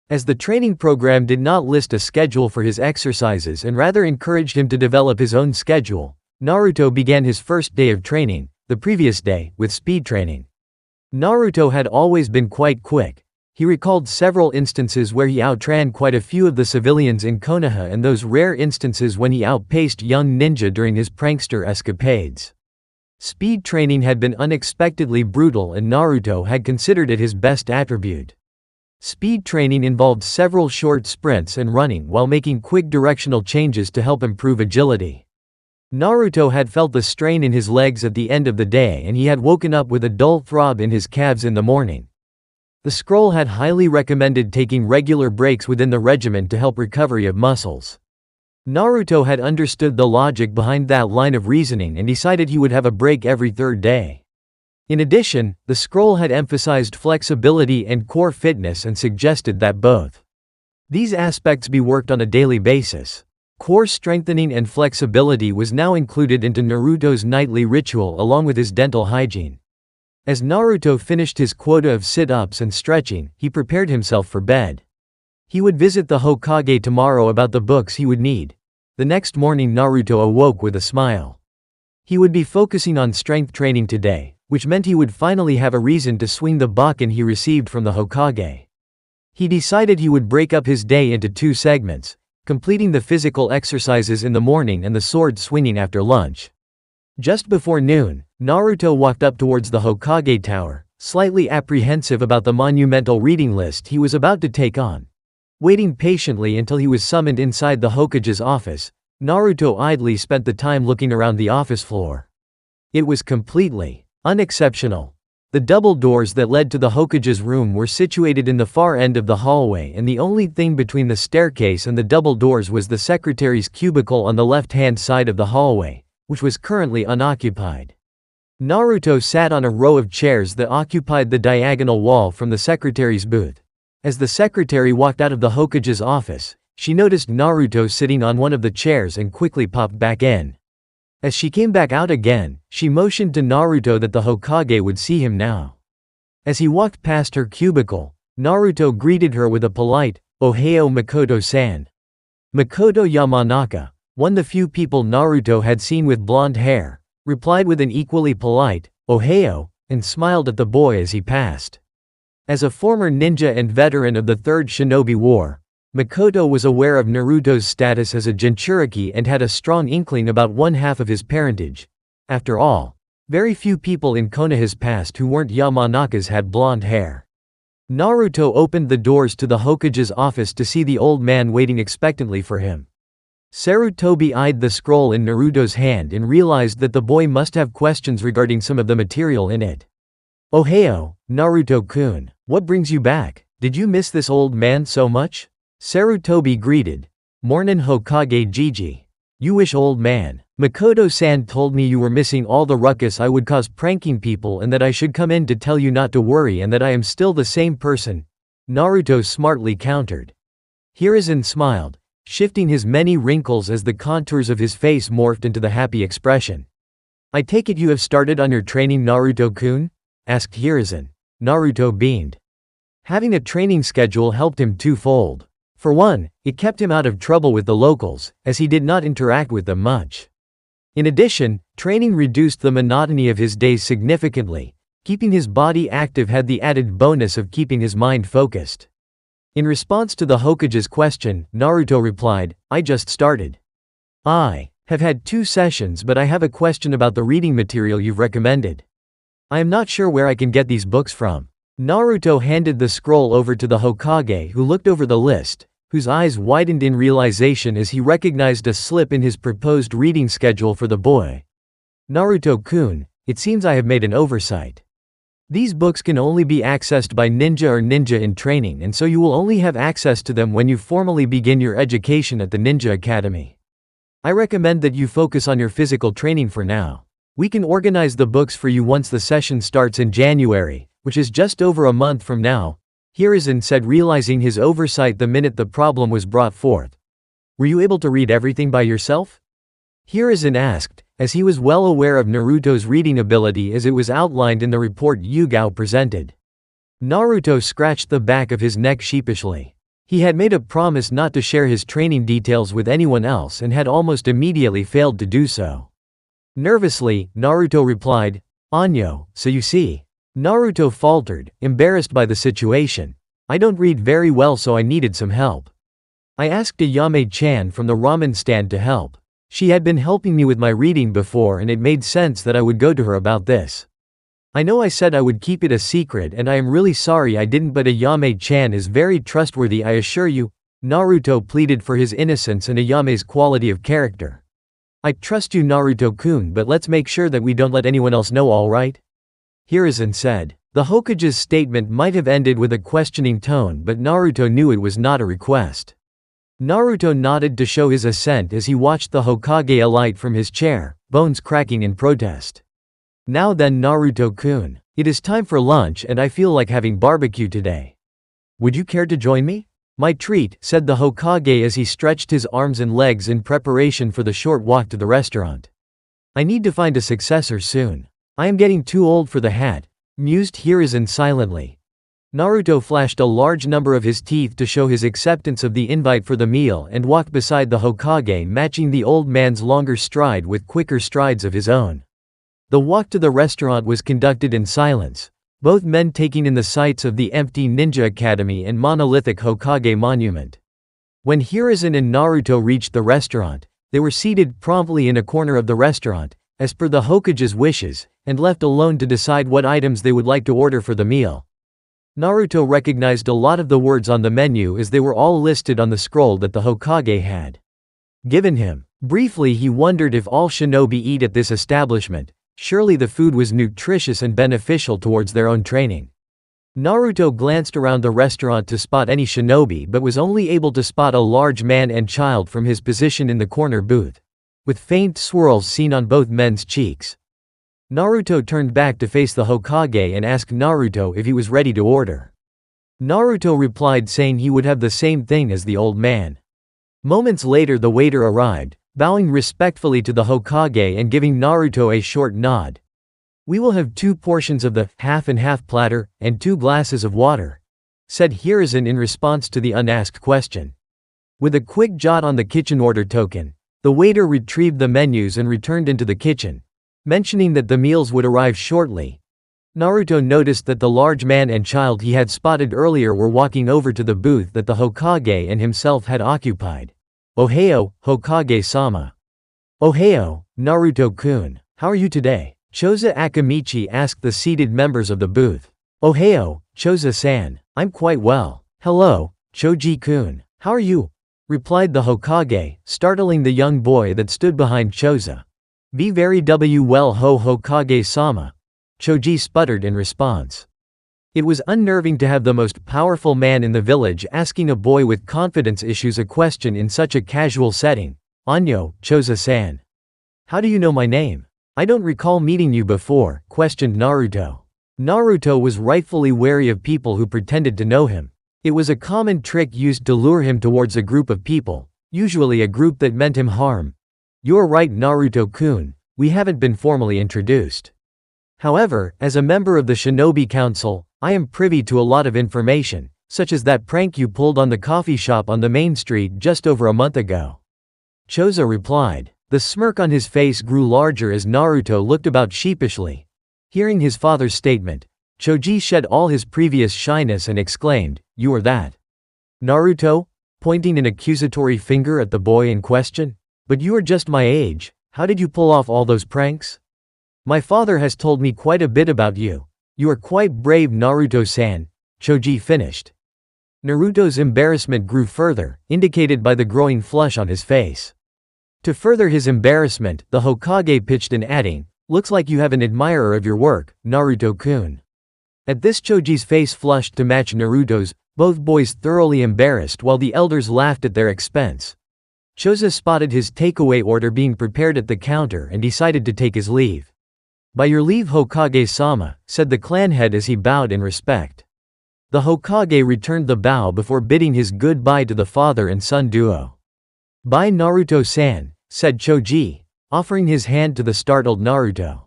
As the training program did not list a schedule for his exercises and rather encouraged him to develop his own schedule, Naruto began his first day of training, the previous day, with speed training. Naruto had always been quite quick. He recalled several instances where he outran quite a few of the civilians in Konoha and those rare instances when he outpaced young ninja during his prankster escapades. Speed training had been unexpectedly brutal and Naruto had considered it his best attribute. Speed training involved several short sprints and running while making quick directional changes to help improve agility. Naruto had felt the strain in his legs at the end of the day and he had woken up with a dull throb in his calves in the morning. The scroll had highly recommended taking regular breaks within the regimen to help recovery of muscles. Naruto had understood the logic behind that line of reasoning and decided he would have a break every third day. In addition, the scroll had emphasized flexibility and core fitness and suggested that both these aspects be worked on a daily basis. Core strengthening and flexibility was now included into Naruto's nightly ritual along with his dental hygiene. As Naruto finished his quota of sit-ups and stretching, he prepared himself for bed. He would visit the Hokage tomorrow about the books he would need. The next morning Naruto awoke with a smile. He would be focusing on strength training today, which meant he would finally have a reason to swing the bakken he received from the Hokage. He decided he would break up his day into two segments, completing the physical exercises in the morning and the sword swinging after lunch. Just before noon, Naruto walked up towards the Hokage tower, slightly apprehensive about the monumental reading list he was about to take on. Waiting patiently until he was summoned inside the Hokage's office, Naruto idly spent the time looking around the office floor. It was completely unexceptional. The double doors that led to the Hokage's room were situated in the far end of the hallway, and the only thing between the staircase and the double doors was the secretary's cubicle on the left-hand side of the hallway, which was currently unoccupied. Naruto sat on a row of chairs that occupied the diagonal wall from the secretary's booth. As the secretary walked out of the Hokage's office, she noticed Naruto sitting on one of the chairs and quickly popped back in. As she came back out again, she motioned to Naruto that the Hokage would see him now. As he walked past her cubicle, Naruto greeted her with a polite, "Ohayo Makoto-san." Makoto Yamanaka, one of the few people Naruto had seen with blonde hair, replied with an equally polite, "Ohayo," and smiled at the boy as he passed. As a former ninja and veteran of the Third Shinobi War, Makoto was aware of Naruto's status as a Jinchuriki and had a strong inkling about one half of his parentage. After all, very few people in Konoha's past who weren't Yamanaka's had blonde hair. Naruto opened the doors to the Hokage's office to see the old man waiting expectantly for him. Sarutobi eyed the scroll in Naruto's hand and realized that the boy must have questions regarding some of the material in it. "Ohayo, Naruto-kun, what brings you back? Did you miss this old man so much?" Sarutobi greeted. "Mornin' Hokage Jiji. You wish old man. Makoto-san told me you were missing all the ruckus I would cause pranking people and that I should come in to tell you not to worry and that I am still the same person," Naruto smartly countered. Hiruzen smiled, shifting his many wrinkles as the contours of his face morphed into the happy expression. "I take it you have started on your training, Naruto-kun?" asked Hiruzen. Naruto beamed. Having a training schedule helped him twofold. For one, it kept him out of trouble with the locals, as he did not interact with them much. In addition, training reduced the monotony of his days significantly. Keeping his body active had the added bonus of keeping his mind focused. In response to the Hokage's question, Naruto replied, "I just started. I have had 2 sessions, but I have a question about the reading material you've recommended. I am not sure where I can get these books from." Naruto handed the scroll over to the Hokage, who looked over the list, whose eyes widened in realization as he recognized a slip in his proposed reading schedule for the boy. "Naruto-kun, it seems I have made an oversight. These books can only be accessed by ninja or ninja in training, and so you will only have access to them when you formally begin your education at the Ninja Academy. I recommend that you focus on your physical training for now. We can organize the books for you once the session starts in January, which is just over a month from now," Hiruzen said, realizing his oversight the minute the problem was brought forth. "Were you able to read everything by yourself?" Hiruzen asked, as he was well aware of Naruto's reading ability as it was outlined in the report Yugao presented. Naruto scratched the back of his neck sheepishly. He had made a promise not to share his training details with anyone else and had almost immediately failed to do so. Nervously, Naruto replied, "Anyo, so you see." Naruto faltered, embarrassed by the situation. "I don't read very well, so I needed some help. I asked Ayame-chan from the ramen stand to help. She had been helping me with my reading before and it made sense that I would go to her about this. I know I said I would keep it a secret and I am really sorry I didn't, but Ayame-chan is very trustworthy, I assure you." Naruto pleaded for his innocence and Ayame's quality of character. "I trust you, Naruto-kun, but let's make sure that we don't let anyone else know, all right?" Hiruzen said. The Hokage's statement might have ended with a questioning tone, but Naruto knew it was not a request. Naruto nodded to show his assent as he watched the Hokage alight from his chair, bones cracking in protest. "Now then, Naruto-kun, it is time for lunch and I feel like having barbecue today. Would you care to join me?" "My treat," said the Hokage as he stretched his arms and legs in preparation for the short walk to the restaurant. "I need to find a successor soon. I am getting too old for the hat," mused Hiruzen silently. Naruto flashed a large number of his teeth to show his acceptance of the invite for the meal and walked beside the Hokage, matching the old man's longer stride with quicker strides of his own. The walk to the restaurant was conducted in silence, both men taking in the sights of the empty Ninja Academy and monolithic Hokage monument. When Hiruzen and Naruto reached the restaurant, they were seated promptly in a corner of the restaurant, as per the Hokage's wishes, and left alone to decide what items they would like to order for the meal. Naruto recognized a lot of the words on the menu as they were all listed on the scroll that the Hokage had given him. Briefly, he wondered if all shinobi eat at this establishment, Surely the food was nutritious and beneficial towards their own training. Naruto glanced around the restaurant to spot any shinobi but was only able to spot a large man and child from his position in the corner booth, with faint swirls seen on both men's cheeks. Naruto turned back to face the Hokage and asked Naruto if he was ready to order. Naruto replied saying he would have the same thing as the old man. Moments later the waiter arrived, bowing respectfully to the Hokage and giving Naruto a short nod. "We will have 2 portions of the half and half platter, and 2 glasses of water," said Hiruzen in response to the unasked question. With a quick jot on the kitchen order token, the waiter retrieved the menus and returned into the kitchen, mentioning that the meals would arrive shortly. Naruto noticed that the large man and child he had spotted earlier were walking over to the booth that the Hokage and himself had occupied. "Ohayo, Hokage-sama." "Ohayo, Naruto-kun. How are you today?" Choza Akamichi asked the seated members of the booth. "Ohayo, Choza-san. I'm quite well." "Hello, Choji-kun. How are you?" replied the Hokage, startling the young boy that stood behind Choza. "Be very well ho Hokage-sama," Choji sputtered in response. It was unnerving to have the most powerful man in the village asking a boy with confidence issues a question in such a casual setting. "Anyo, Choza-san. How do you know my name? I don't recall meeting you before," questioned Naruto. Naruto was rightfully wary of people who pretended to know him. It was a common trick used to lure him towards a group of people, usually a group that meant him harm. "You're right, Naruto-kun, we haven't been formally introduced. However, as a member of the Shinobi Council, I am privy to a lot of information, such as that prank you pulled on the coffee shop on the main street just over a month ago," Choza replied. The smirk on his face grew larger as Naruto looked about sheepishly. Hearing his father's statement, Choji shed all his previous shyness and exclaimed, "You are that Naruto?" pointing an accusatory finger at the boy in question. "But you are just my age, how did you pull off all those pranks? My father has told me quite a bit about you. You are quite brave, Naruto-san," Choji finished. Naruto's embarrassment grew further, indicated by the growing flush on his face. To further his embarrassment, the Hokage pitched in adding, "Looks like you have an admirer of your work, Naruto-kun." At this Choji's face flushed to match Naruto's, both boys thoroughly embarrassed while the elders laughed at their expense. Choza spotted his takeaway order being prepared at the counter and decided to take his leave. "By your leave, Hokage-sama," said the clan head as he bowed in respect. The Hokage returned the bow before bidding his goodbye to the father and son duo. "Bye, Naruto-san," said Choji, offering his hand to the startled Naruto.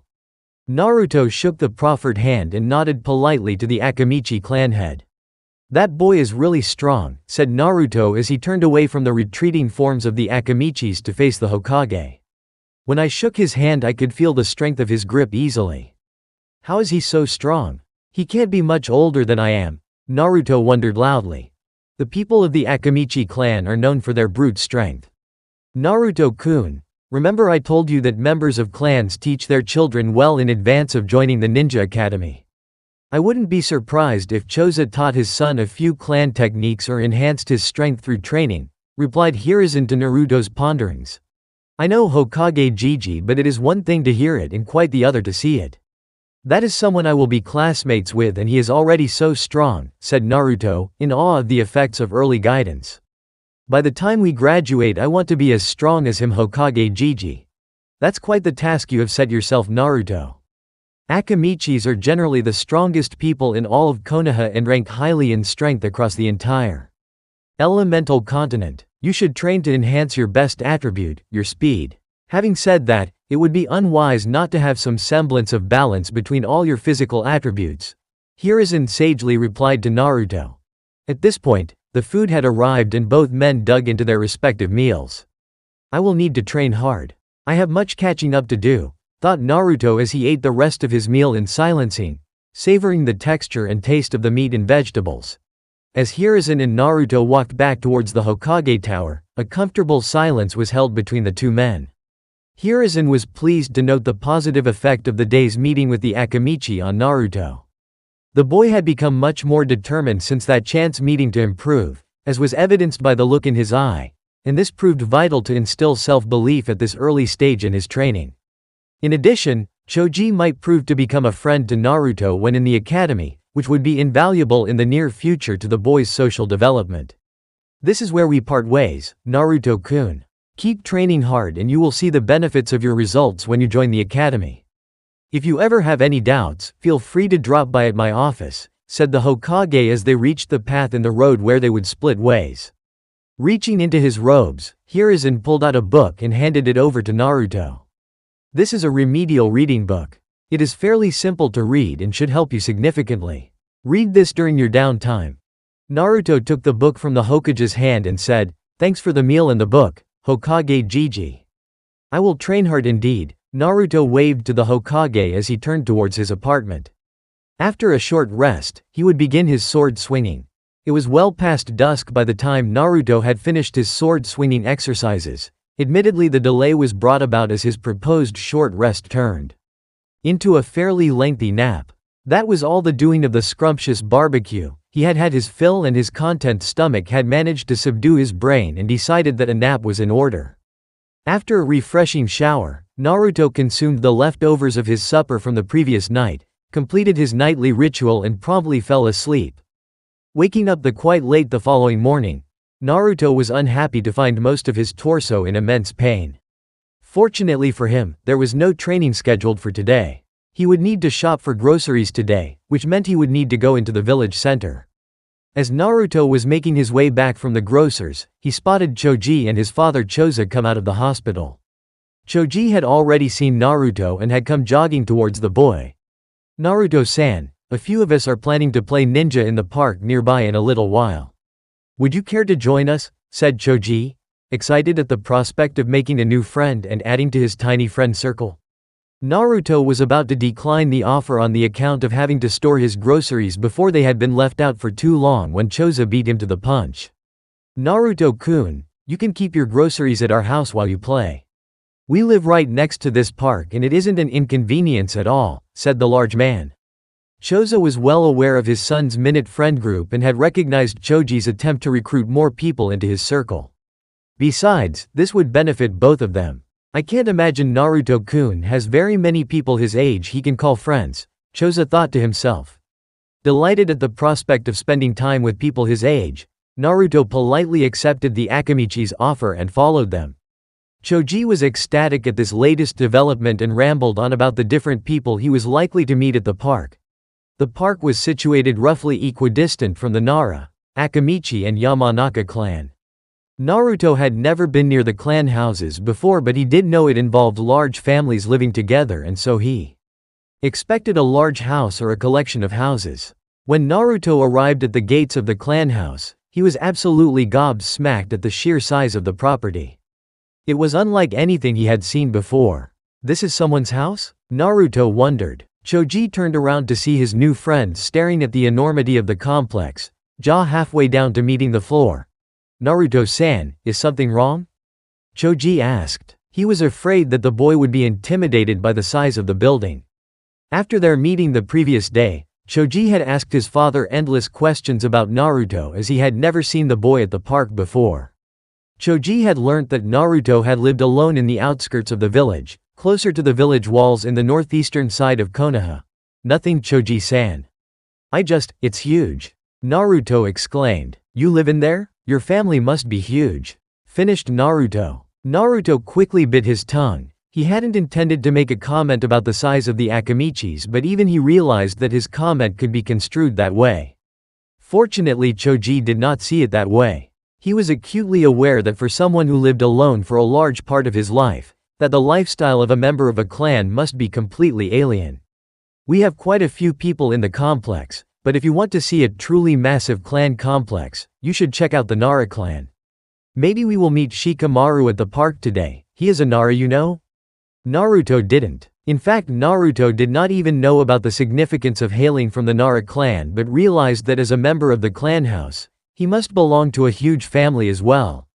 Naruto shook the proffered hand and nodded politely to the Akamichi clan head. "That boy is really strong," said Naruto as he turned away from the retreating forms of the Akamichis to face the Hokage. "When I shook his hand I could feel the strength of his grip easily. How is he so strong? He can't be much older than I am," Naruto wondered loudly. The people of the Akamichi clan are known for their brute strength. "Naruto-kun, remember I told you that members of clans teach their children well in advance of joining the ninja academy. I wouldn't be surprised if Choza taught his son a few clan techniques or enhanced his strength through training," replied Hiruzen to Naruto's ponderings. "I know Hokage Gigi, but it is one thing to hear it and quite the other to see it. That is someone I will be classmates with and he is already so strong," said Naruto, in awe of the effects of early guidance. "By the time we graduate I want to be as strong as him, Hokage Gigi. That's quite the task you have set yourself, Naruto." Akamichis are generally the strongest people in all of Konoha and rank highly in strength across the entire elemental continent. You should train to enhance your best attribute, your speed. Having said that, it would be unwise not to have some semblance of balance between all your physical attributes," Hiruzen sagely replied to Naruto. At this point, the food had arrived and both men dug into their respective meals. "I will need to train hard. I have much catching up to do," thought Naruto as he ate the rest of his meal in silencing, savoring the texture and taste of the meat and vegetables. As Hiruzen and Naruto walked back towards the Hokage Tower, a comfortable silence was held between the two men. Hiruzen was pleased to note the positive effect of the day's meeting with the Akamichi on Naruto. The boy had become much more determined since that chance meeting to improve, as was evidenced by the look in his eye, and this proved vital to instill self-belief at this early stage in his training. In addition, Choji might prove to become a friend to Naruto when in the academy, which would be invaluable in the near future to the boy's social development. This is where we part ways, Naruto-kun. Keep training hard and you will see the benefits of your results when you join the academy. If you ever have any doubts, feel free to drop by at my office, said the Hokage as they reached the path in the road where they would split ways. Reaching into his robes, Hiruzen pulled out a book and handed it over to Naruto. This is a remedial reading book. It is fairly simple to read and should help you significantly. Read this during your downtime. Naruto took the book from the Hokage's hand and said, "Thanks for the meal and the book, Hokage Jiji. I will train hard indeed." Naruto waved to the Hokage as he turned towards his apartment. After a short rest, he would begin his sword swinging. It was well past dusk by the time Naruto had finished his sword swinging exercises. Admittedly, the delay was brought about as his proposed short rest turned into a fairly lengthy nap. That was all the doing of the scrumptious barbecue. He had had his fill and his content stomach had managed to subdue his brain and decided that a nap was in order. After a refreshing shower, Naruto consumed the leftovers of his supper from the previous night, completed his nightly ritual and promptly fell asleep. Waking up quite late the following morning, Naruto was unhappy to find most of his torso in immense pain. Fortunately for him, there was no training scheduled for today. He would need to shop for groceries today, which meant he would need to go into the village center. As Naruto was making his way back from the grocer's, he spotted Choji and his father Choza come out of the hospital. Choji had already seen Naruto and had come jogging towards the boy. "Naruto-san, a few of us are planning to play ninja in the park nearby in a little while. Would you care to join us?" said Choji, excited at the prospect of making a new friend and adding to his tiny friend circle. Naruto was about to decline the offer on the account of having to store his groceries before they had been left out for too long when Choza beat him to the punch. "Naruto-kun, you can keep your groceries at our house while you play. We live right next to this park and it isn't an inconvenience at all," said the large man. Choza was well aware of his son's minute friend group and had recognized Choji's attempt to recruit more people into his circle. Besides, this would benefit both of them. "I can't imagine Naruto-kun has very many people his age he can call friends," Choza thought to himself. Delighted at the prospect of spending time with people his age, Naruto politely accepted the Akamichi's offer and followed them. Choji was ecstatic at this latest development and rambled on about the different people he was likely to meet at the park. The park was situated roughly equidistant from the Nara, Akamichi and Yamanaka clan. Naruto had never been near the clan houses before, but he did know it involved large families living together, and so he expected a large house or a collection of houses. When Naruto arrived at the gates of the clan house, he was absolutely gobsmacked at the sheer size of the property. It was unlike anything he had seen before. "This is someone's house?" Naruto wondered. Choji turned around to see his new friend staring at the enormity of the complex, jaw halfway down to meeting the floor. "Naruto-san, is something wrong?" Choji asked. He was afraid that the boy would be intimidated by the size of the building. After their meeting the previous day, Choji had asked his father endless questions about Naruto as he had never seen the boy at the park before. Choji had learnt that Naruto had lived alone in the outskirts of the village, closer to the village walls in the northeastern side of Konoha. "Nothing, Choji-san. It's huge," Naruto exclaimed. "You live in there? Your family must be huge," finished Naruto. Naruto quickly bit his tongue. He hadn't intended to make a comment about the size of the Akamichis, but even he realized that his comment could be construed that way. Fortunately, Choji did not see it that way. He was acutely aware that for someone who lived alone for a large part of his life, that the lifestyle of a member of a clan must be completely alien. "We have quite a few people in the complex, but if you want to see a truly massive clan complex, you should check out the Nara clan. Maybe we will meet Shikamaru at the park today. He is a Nara, you know?" Naruto didn't. In fact, Naruto did not even know about the significance of hailing from the Nara clan, but realized that as a member of the clan house, he must belong to a huge family as well.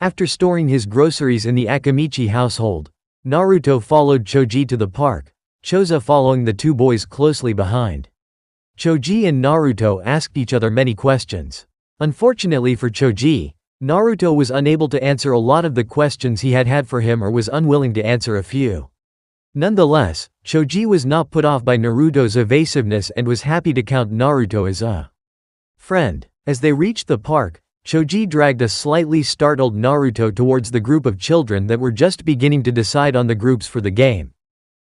After storing his groceries in the Akamichi household, Naruto followed Choji to the park, Choza following the two boys closely behind. Choji and Naruto asked each other many questions. Unfortunately for Choji, Naruto was unable to answer a lot of the questions he had for him or was unwilling to answer a few. Nonetheless, Choji was not put off by Naruto's evasiveness and was happy to count Naruto as a friend. As they reached the park, Choji dragged a slightly startled Naruto towards the group of children that were just beginning to decide on the groups for the game.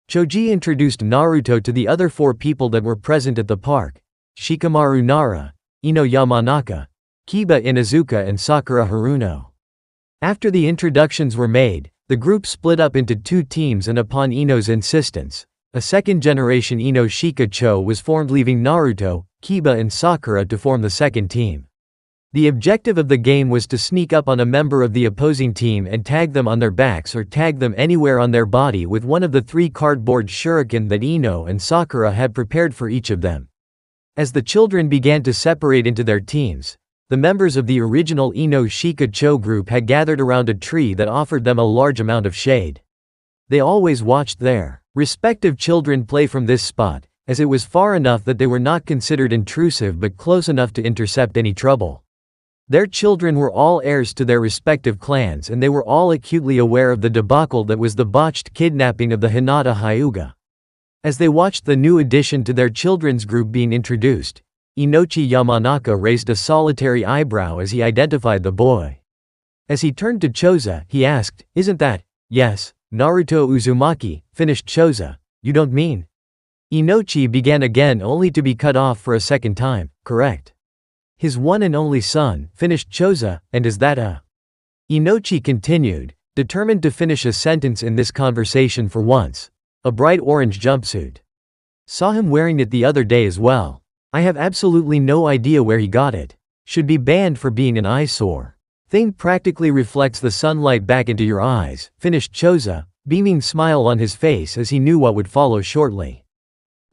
Choji introduced Naruto to the other 4 people that were present at the park: Shikamaru Nara, Ino Yamanaka, Kiba Inuzuka and Sakura Haruno. After the introductions were made, the group split up into 2 teams, and upon Ino's insistence, a second-generation Ino Shika-cho was formed, leaving Naruto, Kiba and Sakura to form the second team. The objective of the game was to sneak up on a member of the opposing team and tag them on their backs or tag them anywhere on their body with one of the 3 cardboard shuriken that Ino and Sakura had prepared for each of them. As the children began to separate into their teams, the members of the original Ino Shika-cho group had gathered around a tree that offered them a large amount of shade. They always watched their respective children play from this spot, as it was far enough that they were not considered intrusive but close enough to intercept any trouble. Their children were all heirs to their respective clans, and they were all acutely aware of the debacle that was the botched kidnapping of the Hinata Hyuga. As they watched the new addition to their children's group being introduced, Inochi Yamanaka raised a solitary eyebrow as he identified the boy. As he turned to Choza, he asked, "Isn't that?" "Yes, Naruto Uzumaki," finished Choza. "You don't mean?" Inochi began again, only to be cut off for a second time. "Correct. His one and only son," finished Choza. "And is that a?" Inochi continued, determined to finish a sentence in this conversation for once. "A bright orange jumpsuit. Saw him wearing it the other day as well. I have absolutely no idea where he got it. Should be banned for being an eyesore. Thing practically reflects the sunlight back into your eyes," finished Choza, beaming smile on his face as he knew what would follow shortly.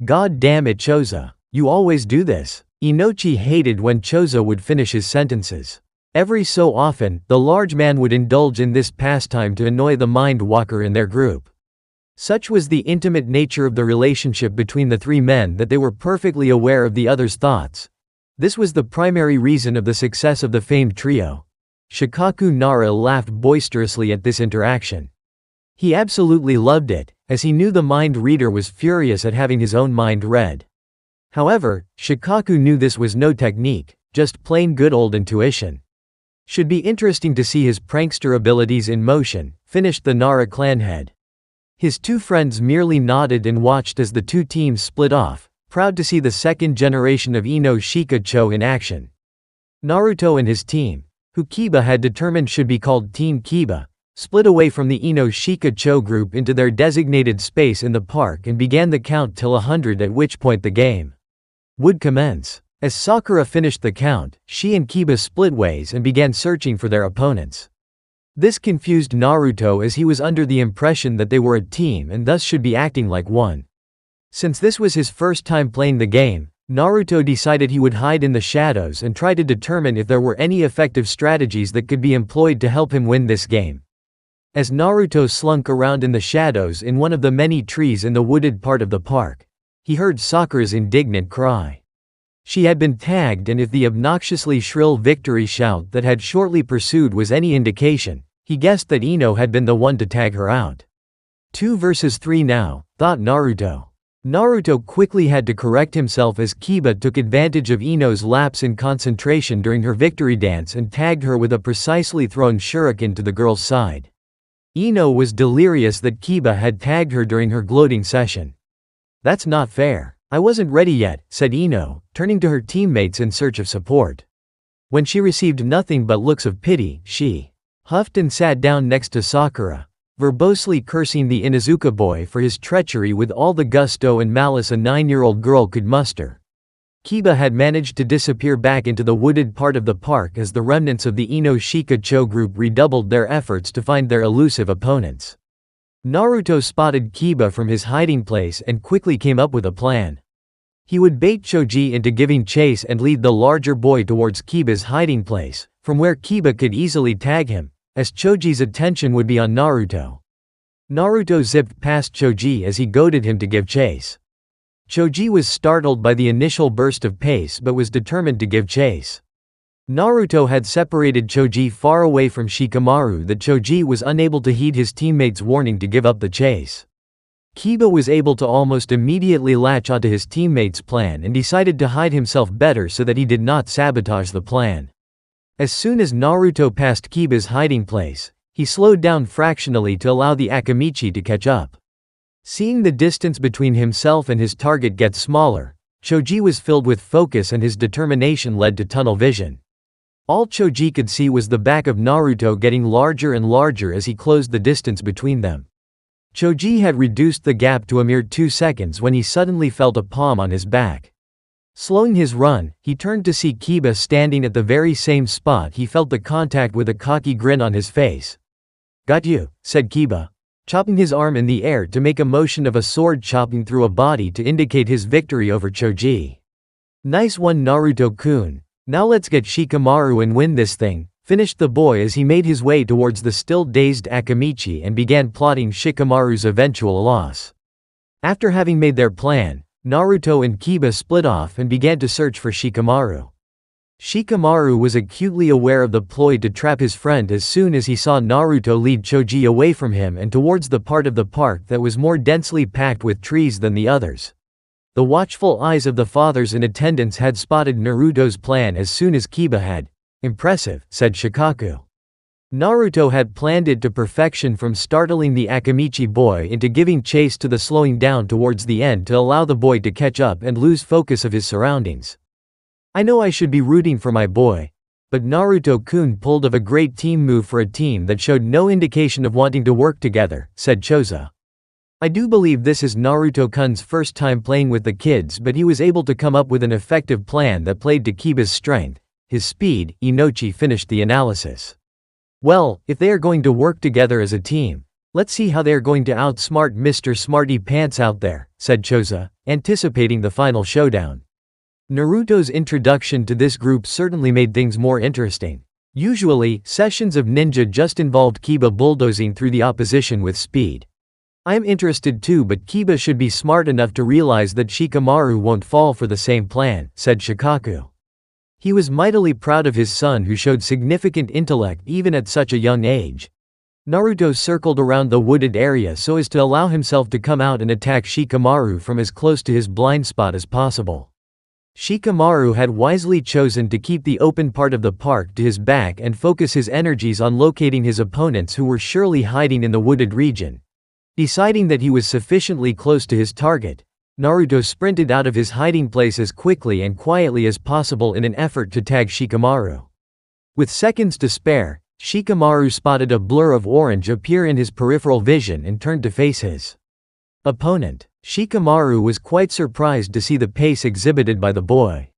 "God damn it, Choza. You always do this." Inochi hated when Choza would finish his sentences. Every so often, the large man would indulge in this pastime to annoy the mind walker in their group. Such was the intimate nature of the relationship between the 3 men that they were perfectly aware of the other's thoughts. This was the primary reason of the success of the famed trio. Shikaku Nara laughed boisterously at this interaction. He absolutely loved it, as he knew the mind reader was furious at having his own mind read. However, Shikaku knew this was no technique, just plain good old intuition. Should be interesting to see his prankster abilities in motion, finished the Nara clan head. His 2 friends merely nodded and watched as the 2 teams split off, proud to see the second generation of Ino Shika-cho in action. Naruto and his team, who Kiba had determined should be called Team Kiba, split away from the Ino Shika-cho group into their designated space in the park and began the count till 100, at which point the game would commence. As Sakura finished the count, she and Kiba split ways and began searching for their opponents. This confused Naruto, as he was under the impression that they were a team and thus should be acting like one. Since this was his first time playing the game, Naruto decided he would hide in the shadows and try to determine if there were any effective strategies that could be employed to help him win this game. As Naruto slunk around in the shadows in one of the many trees in the wooded part of the park, he heard Sakura's indignant cry. She had been tagged, and if the obnoxiously shrill victory shout that had shortly pursued was any indication, he guessed that Ino had been the one to tag her out. 2 versus 3 now, thought Naruto. Naruto quickly had to correct himself as Kiba took advantage of Ino's lapse in concentration during her victory dance and tagged her with a precisely thrown shuriken to the girl's side. Ino was delirious that Kiba had tagged her during her gloating session. "That's not fair. I wasn't ready yet," said Ino, turning to her teammates in search of support. When she received nothing but looks of pity, she huffed and sat down next to Sakura, verbosely cursing the Inuzuka boy for his treachery with all the gusto and malice a 9-year-old girl could muster. Kiba had managed to disappear back into the wooded part of the park as the remnants of the Ino Shika-cho group redoubled their efforts to find their elusive opponents. Naruto spotted Kiba from his hiding place and quickly came up with a plan. He would bait Choji into giving chase and lead the larger boy towards Kiba's hiding place, from where Kiba could easily tag him, as Choji's attention would be on Naruto. Naruto zipped past Choji as he goaded him to give chase. Choji was startled by the initial burst of pace but was determined to give chase. Naruto had separated Choji far away from Shikamaru that Choji was unable to heed his teammates' warning to give up the chase. Kiba was able to almost immediately latch onto his teammates' plan and decided to hide himself better so that he did not sabotage the plan. As soon as Naruto passed Kiba's hiding place, he slowed down fractionally to allow the Akamichi to catch up. Seeing the distance between himself and his target get smaller, Choji was filled with focus and his determination led to tunnel vision. All Choji could see was the back of Naruto getting larger and larger as he closed the distance between them. Choji had reduced the gap to a mere 2 seconds when he suddenly felt a palm on his back. Slowing his run, he turned to see Kiba standing at the very same spot. He felt the contact with a cocky grin on his face. "Got you," said Kiba, chopping his arm in the air to make a motion of a sword chopping through a body to indicate his victory over Choji. "Nice one, Naruto-kun. Now let's get Shikamaru and win this thing," finished the boy as he made his way towards the still dazed Akamichi and began plotting Shikamaru's eventual loss. After having made their plan, Naruto and Kiba split off and began to search for Shikamaru. Shikamaru was acutely aware of the ploy to trap his friend as soon as he saw Naruto lead Choji away from him and towards the part of the park that was more densely packed with trees than the others. The watchful eyes of the fathers in attendance had spotted Naruto's plan as soon as Kiba had. "Impressive," said Shikaku. Naruto had planned it to perfection, from startling the Akamichi boy into giving chase to the slowing down towards the end to allow the boy to catch up and lose focus of his surroundings. "I know I should be rooting for my boy, but Naruto-kun pulled off a great team move for a team that showed no indication of wanting to work together," said Choza. "I do believe this is Naruto-kun's first time playing with the kids, but he was able to come up with an effective plan that played to Kiba's strength, his speed." Inochi finished the analysis. "Well, if they are going to work together as a team, let's see how they are going to outsmart Mr. Smarty Pants out there," said Choza, anticipating the final showdown. Naruto's introduction to this group certainly made things more interesting. Usually, sessions of ninja just involved Kiba bulldozing through the opposition with speed. "I am interested too, but Kiba should be smart enough to realize that Shikamaru won't fall for the same plan," said Shikaku. He was mightily proud of his son who showed significant intellect even at such a young age. Naruto circled around the wooded area so as to allow himself to come out and attack Shikamaru from as close to his blind spot as possible. Shikamaru had wisely chosen to keep the open part of the park to his back and focus his energies on locating his opponents who were surely hiding in the wooded region. Deciding that he was sufficiently close to his target, Naruto sprinted out of his hiding place as quickly and quietly as possible in an effort to tag Shikamaru. With seconds to spare, Shikamaru spotted a blur of orange appear in his peripheral vision and turned to face his opponent. Shikamaru was quite surprised to see the pace exhibited by the boy.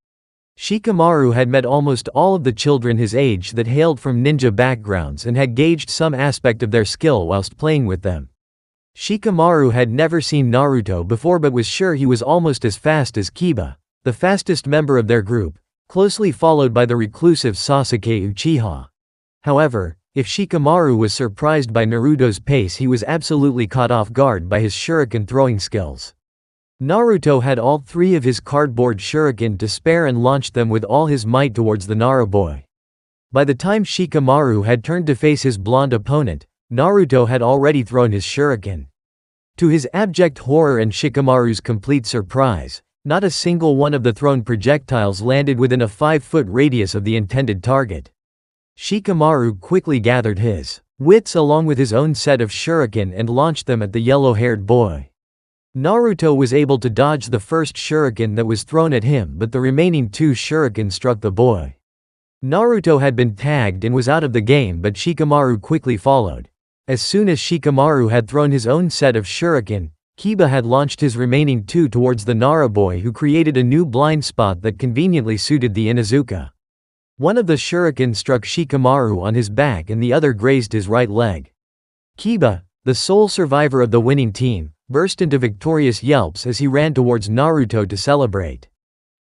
Shikamaru had met almost all of the children his age that hailed from ninja backgrounds and had gauged some aspect of their skill whilst playing with them. Shikamaru had never seen Naruto before but was sure he was almost as fast as Kiba, the fastest member of their group, closely followed by the reclusive Sasuke Uchiha. However, if Shikamaru was surprised by Naruto's pace, he was absolutely caught off guard by his shuriken throwing skills. Naruto had all 3 of his cardboard shuriken to spare and launched them with all his might towards the Naruboy. By the time Shikamaru had turned to face his blonde opponent, Naruto had already thrown his shuriken. To his abject horror and Shikamaru's complete surprise, not a single one of the thrown projectiles landed within a 5-foot radius of the intended target. Shikamaru quickly gathered his wits along with his own set of shuriken and launched them at the yellow-haired boy. Naruto was able to dodge the first shuriken that was thrown at him, but the remaining 2 shuriken struck the boy. Naruto had been tagged and was out of the game, but Shikamaru quickly followed. As soon as Shikamaru had thrown his own set of shuriken, Kiba had launched his remaining 2 towards the Naruboy, who created a new blind spot that conveniently suited the Inuzuka. One of the shuriken struck Shikamaru on his back and the other grazed his right leg. Kiba, the sole survivor of the winning team, burst into victorious yelps as he ran towards Naruto to celebrate.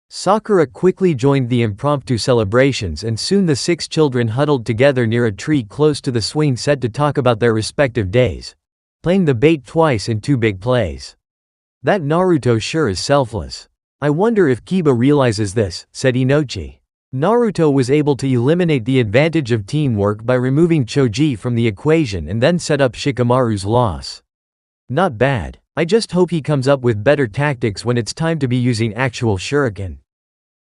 Sakura quickly joined the impromptu celebrations and soon the 6 children huddled together near a tree close to the swing set to talk about their respective days. Playing the bait twice in 2 big plays. "That Naruto sure is selfless. I wonder if Kiba realizes this," said Inochi. Naruto was able to eliminate the advantage of teamwork by removing Choji from the equation and then set up Shikamaru's loss. "Not bad. I just hope he comes up with better tactics when it's time to be using actual shuriken.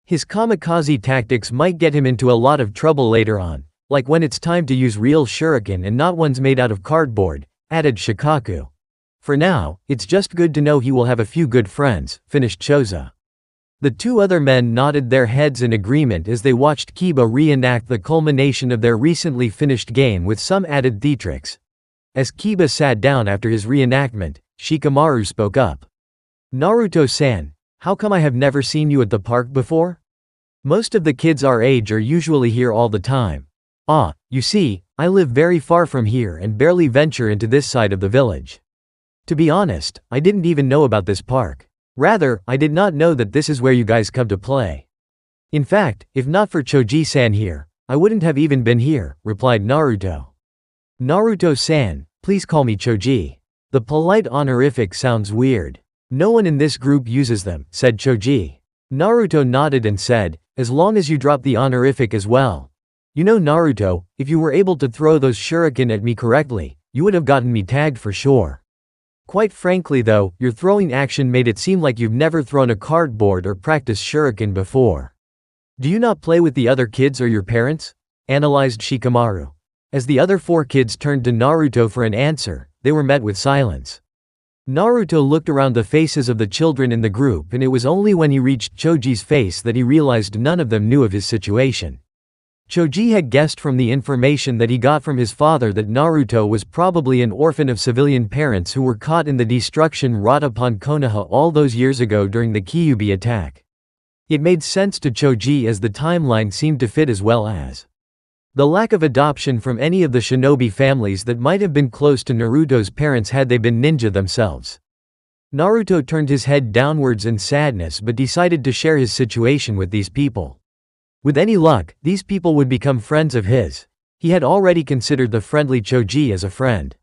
His kamikaze tactics might get him into a lot of trouble later on, like when it's time to use real shuriken and not ones made out of cardboard, added Shikaku. For now, it's just good to know he will have a few good friends, finished Choza. The two other men nodded their heads in agreement as they watched Kiba reenact the culmination of their recently finished game with some added theatrics. As Kiba sat down after his reenactment, Shikamaru spoke up. Naruto-san, how come I have never seen you at the park before? Most of the kids our age are usually here all the time. You see, I live very far from here and barely venture into this side of the village. To be honest, I didn't even know about this park. Rather, I did not know that this is where you guys come to play. In fact, if not for Choji-san here, I wouldn't have even been here, replied Naruto. Naruto-san, please call me Choji. The polite honorific sounds weird. No one in this group uses them, said Choji. Naruto nodded and said, as long as you drop the honorific as well. You know Naruto, if you were able to throw those shuriken at me correctly, you would have gotten me tagged for sure. Quite frankly though, your throwing action made it seem like you've never thrown a cardboard or practiced shuriken before. Do you not play with the other kids or your parents? Analyzed Shikamaru. As the other four kids turned to Naruto for an answer, they were met with silence. Naruto looked around the faces of the children in the group and it was only when he reached Choji's face that he realized none of them knew of his situation. Choji had guessed from the information that he got from his father that Naruto was probably an orphan of civilian parents who were caught in the destruction wrought upon Konoha all those years ago during the Kyuubi attack. It made sense to Choji as the timeline seemed to fit as well as the lack of adoption from any of the shinobi families that might have been close to Naruto's parents had they been ninja themselves. Naruto turned his head downwards in sadness but decided to share his situation with these people. With any luck, these people would become friends of his. He had already considered the friendly Choji as a friend.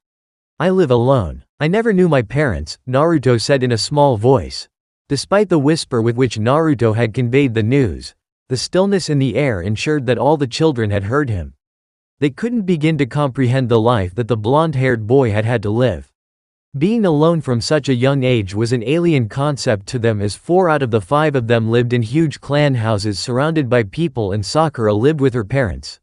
I live alone. I never knew my parents, Naruto said in a small voice. Despite the whisper with which Naruto had conveyed the news, the stillness in the air ensured that all the children had heard him. They couldn't begin to comprehend the life that the blonde-haired boy had had to live. Being alone from such a young age was an alien concept to them as 4 out of the 5 of them lived in huge clan houses surrounded by people and Sakura lived with her parents.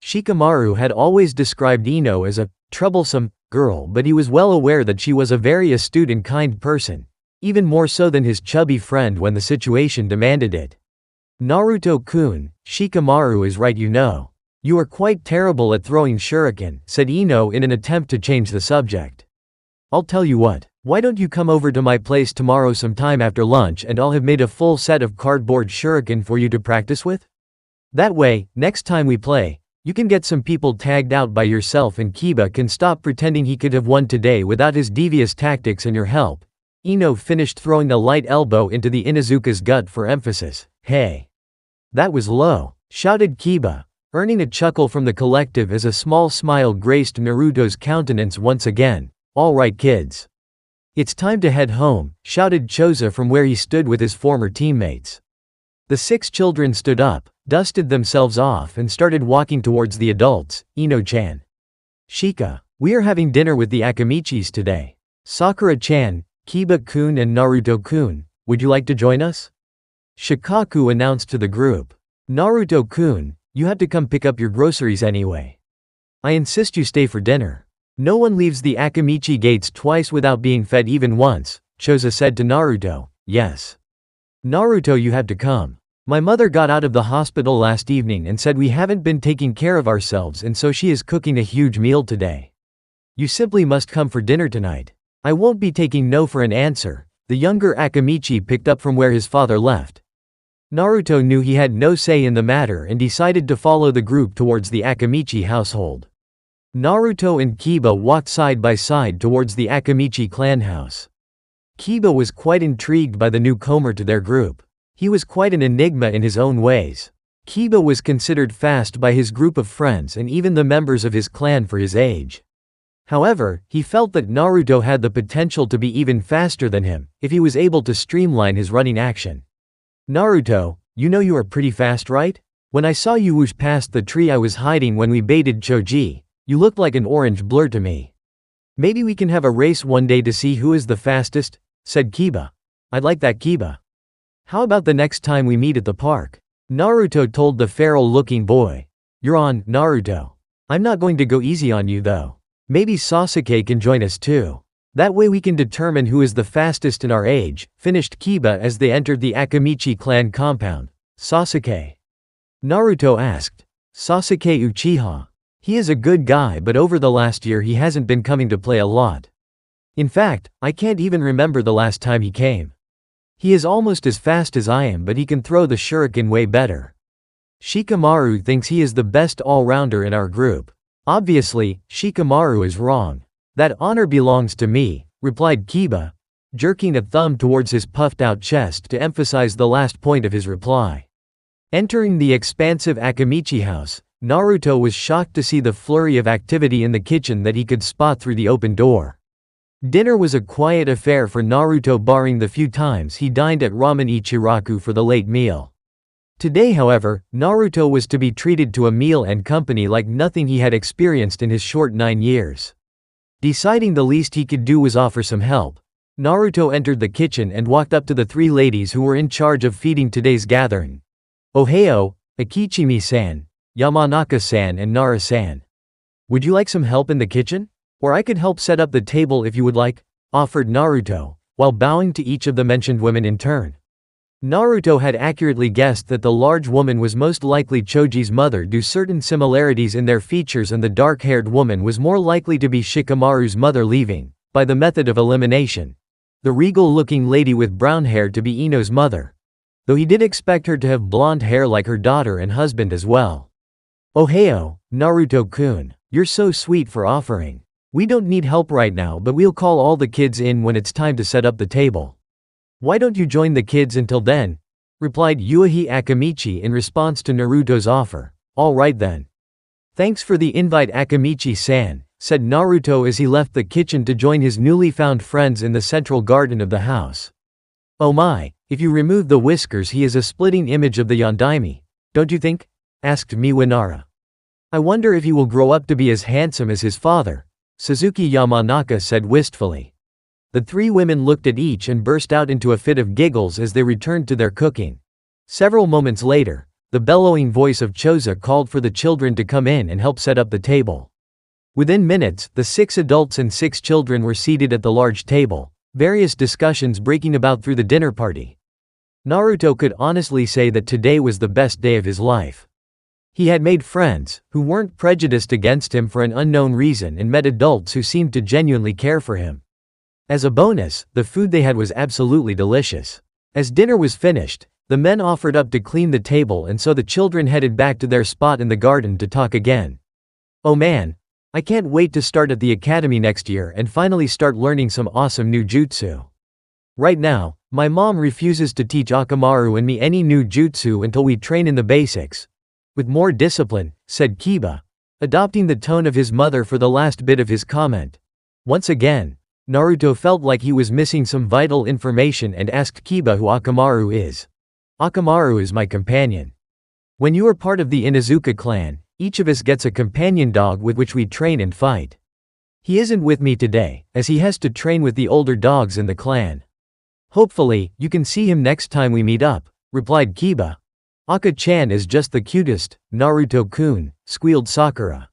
Shikamaru had always described Ino as a troublesome girl but he was well aware that she was a very astute and kind person, even more so than his chubby friend when the situation demanded it. Naruto-kun, Shikamaru is right you know. You are quite terrible at throwing shuriken, said Ino in an attempt to change the subject. I'll tell you what, why don't you come over to my place tomorrow sometime after lunch and I'll have made a full set of cardboard shuriken for you to practice with? That way, next time we play, you can get some people tagged out by yourself and Kiba can stop pretending he could have won today without his devious tactics and your help. Ino finished throwing a light elbow into the Inuzuka's gut for emphasis. Hey! That was low, shouted Kiba, earning a chuckle from the collective as a small smile graced Naruto's countenance once again. All right kids. It's time to head home, shouted Choza from where he stood with his former teammates. The 6 children stood up, dusted themselves off and started walking towards the adults. Ino-chan. Shika, we are having dinner with the Akamichis today. Sakura-chan, Kiba-kun and Naruto-kun, would you like to join us? Shikaku announced to the group. Naruto-kun, you have to come pick up your groceries anyway. I insist you stay for dinner. No one leaves the Akamichi gates twice without being fed even once, Choza said to Naruto. Yes. Naruto, you have to come. My mother got out of the hospital last evening and said we haven't been taking care of ourselves and so she is cooking a huge meal today. You simply must come for dinner tonight. I won't be taking no for an answer, the younger Akamichi picked up from where his father left. Naruto knew he had no say in the matter and decided to follow the group towards the Akamichi household. Naruto and Kiba walked side by side towards the Akamichi clan house. Kiba was quite intrigued by the newcomer to their group. He was quite an enigma in his own ways. Kiba was considered fast by his group of friends and even the members of his clan for his age. However, he felt that Naruto had the potential to be even faster than him, if he was able to streamline his running action. Naruto, you know you are pretty fast, right? When I saw you whoosh past the tree I was hiding when we baited Choji, you looked like an orange blur to me. Maybe we can have a race one day to see who is the fastest, said Kiba. I'd like that, Kiba. How about the next time we meet at the park? Naruto told the feral-looking boy. You're on, Naruto. I'm not going to go easy on you though. Maybe Sasuke can join us too. That way we can determine who is the fastest in our age, finished Kiba as they entered the Akamichi clan compound. Sasuke? Naruto asked. Sasuke Uchiha. He is a good guy, but over the last year he hasn't been coming to play a lot. In fact, I can't even remember the last time he came. He is almost as fast as I am, but he can throw the shuriken way better. Shikamaru thinks he is the best all-rounder in our group. Obviously, Shikamaru is wrong. That honor belongs to me, replied Kiba, jerking a thumb towards his puffed-out chest to emphasize the last point of his reply. Entering the expansive Akamichi house, Naruto was shocked to see the flurry of activity in the kitchen that he could spot through the open door. Dinner was a quiet affair for Naruto, barring the few times he dined at Ramen Ichiraku for the late meal. Today, however, Naruto was to be treated to a meal and company like nothing he had experienced in his short 9 years. Deciding the least he could do was offer some help, Naruto entered the kitchen and walked up to the 3 ladies who were in charge of feeding today's gathering. Ohio, Akichimi-san, Yamanaka-san and Nara-san. Would you like some help in the kitchen? Or I could help set up the table if you would like, offered Naruto, while bowing to each of the mentioned women in turn. Naruto had accurately guessed that the large woman was most likely Choji's mother due to certain similarities in their features, and the dark-haired woman was more likely to be Shikamaru's mother, leaving, by the method of elimination, the regal-looking lady with brown hair to be Ino's mother, though he did expect her to have blonde hair like her daughter and husband as well. Ohio, Naruto-kun, you're so sweet for offering. We don't need help right now, but we'll call all the kids in when it's time to set up the table. Why don't you join the kids until then? Replied Yuichi Akamichi in response to Naruto's offer. All right then. Thanks for the invite, Akamichi-san, said Naruto as he left the kitchen to join his newly found friends in the central garden of the house. Oh my, if you remove the whiskers he is a splitting image of the Yondaime, don't you think? Asked Miwinara. I wonder if he will grow up to be as handsome as his father, Suzuki Yamanaka said wistfully. The 3 women looked at each and burst out into a fit of giggles as they returned to their cooking. Several moments later, the bellowing voice of Choza called for the children to come in and help set up the table. Within minutes, the 6 adults and 6 children were seated at the large table, various discussions breaking about through the dinner party. Naruto could honestly say that today was the best day of his life. He had made friends, who weren't prejudiced against him for an unknown reason, and met adults who seemed to genuinely care for him. As a bonus, the food they had was absolutely delicious. As dinner was finished, the men offered up to clean the table, and so the children headed back to their spot in the garden to talk again. Oh man, I can't wait to start at the academy next year and finally start learning some awesome new jutsu. Right now, my mom refuses to teach Akamaru and me any new jutsu until we train in the basics. With more discipline, said Kiba, adopting the tone of his mother for the last bit of his comment. Once again, Naruto felt like he was missing some vital information and asked Kiba who Akamaru is. Akamaru is my companion. When you are part of the Inuzuka clan, each of us gets a companion dog with which we train and fight. He isn't with me today, as he has to train with the older dogs in the clan. Hopefully, you can see him next time we meet up, replied Kiba. Aka-chan is just the cutest, Naruto-kun, squealed Sakura.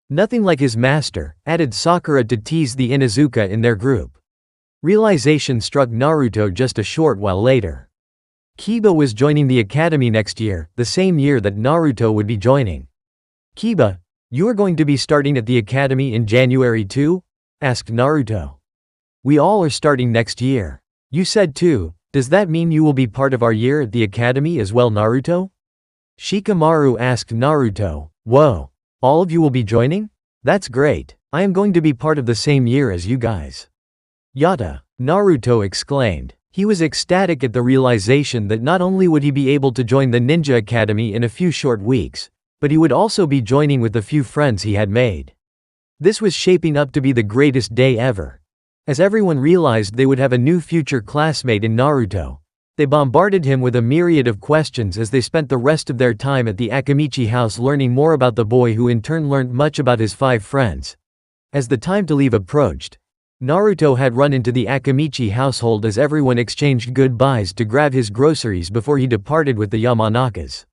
Nothing like his master, added Sakura to tease the Inuzuka in their group. Realization struck Naruto just a short while later. Kiba was joining the academy next year, the same year that Naruto would be joining. Kiba, you are going to be starting at the academy in January too? Asked Naruto. We all are starting next year. You said too, does that mean you will be part of our year at the academy as well, Naruto? Shikamaru asked Naruto. Whoa. All of you will be joining? That's great. I am going to be part of the same year as you guys. Yata, Naruto exclaimed. He was ecstatic at the realization that not only would he be able to join the Ninja Academy in a few short weeks, but he would also be joining with the few friends he had made. This was shaping up to be the greatest day ever. As everyone realized they would have a new future classmate in Naruto, they bombarded him with a myriad of questions as they spent the rest of their time at the Akamichi house learning more about the boy, who in turn learned much about his 5 friends. As the time to leave approached, Naruto had run into the Akamichi household as everyone exchanged goodbyes to grab his groceries before he departed with the Yamanakas.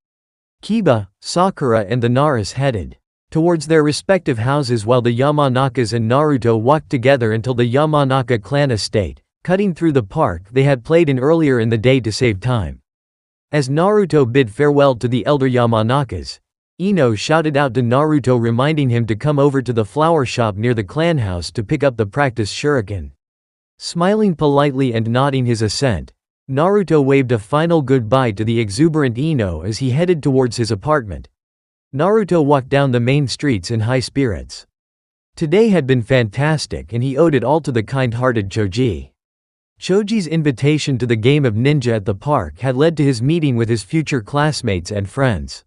Kiba, Sakura and the Naras headed towards their respective houses while the Yamanakas and Naruto walked together until the Yamanaka clan estate, cutting through the park they had played in earlier in the day to save time. As Naruto bid farewell to the elder Yamanakas, Ino shouted out to Naruto reminding him to come over to the flower shop near the clan house to pick up the practice shuriken. Smiling politely and nodding his assent, Naruto waved a final goodbye to the exuberant Ino as he headed towards his apartment. Naruto walked down the main streets in high spirits. Today had been fantastic and he owed it all to the kind-hearted Choji. Choji's invitation to the game of ninja at the park had led to his meeting with his future classmates and friends.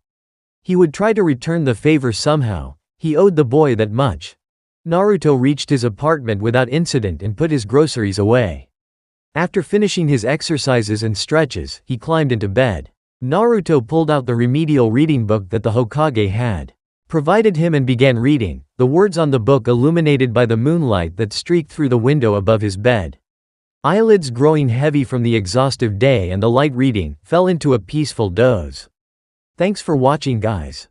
He would try to return the favor somehow, he owed the boy that much. Naruto reached his apartment without incident and put his groceries away. After finishing his exercises and stretches, he climbed into bed. Naruto pulled out the remedial reading book that the Hokage had provided him and began reading, the words on the book illuminated by the moonlight that streaked through the window above his bed. Eyelids growing heavy from the exhaustive day and the light reading, fell into a peaceful doze. Thanks for watching guys.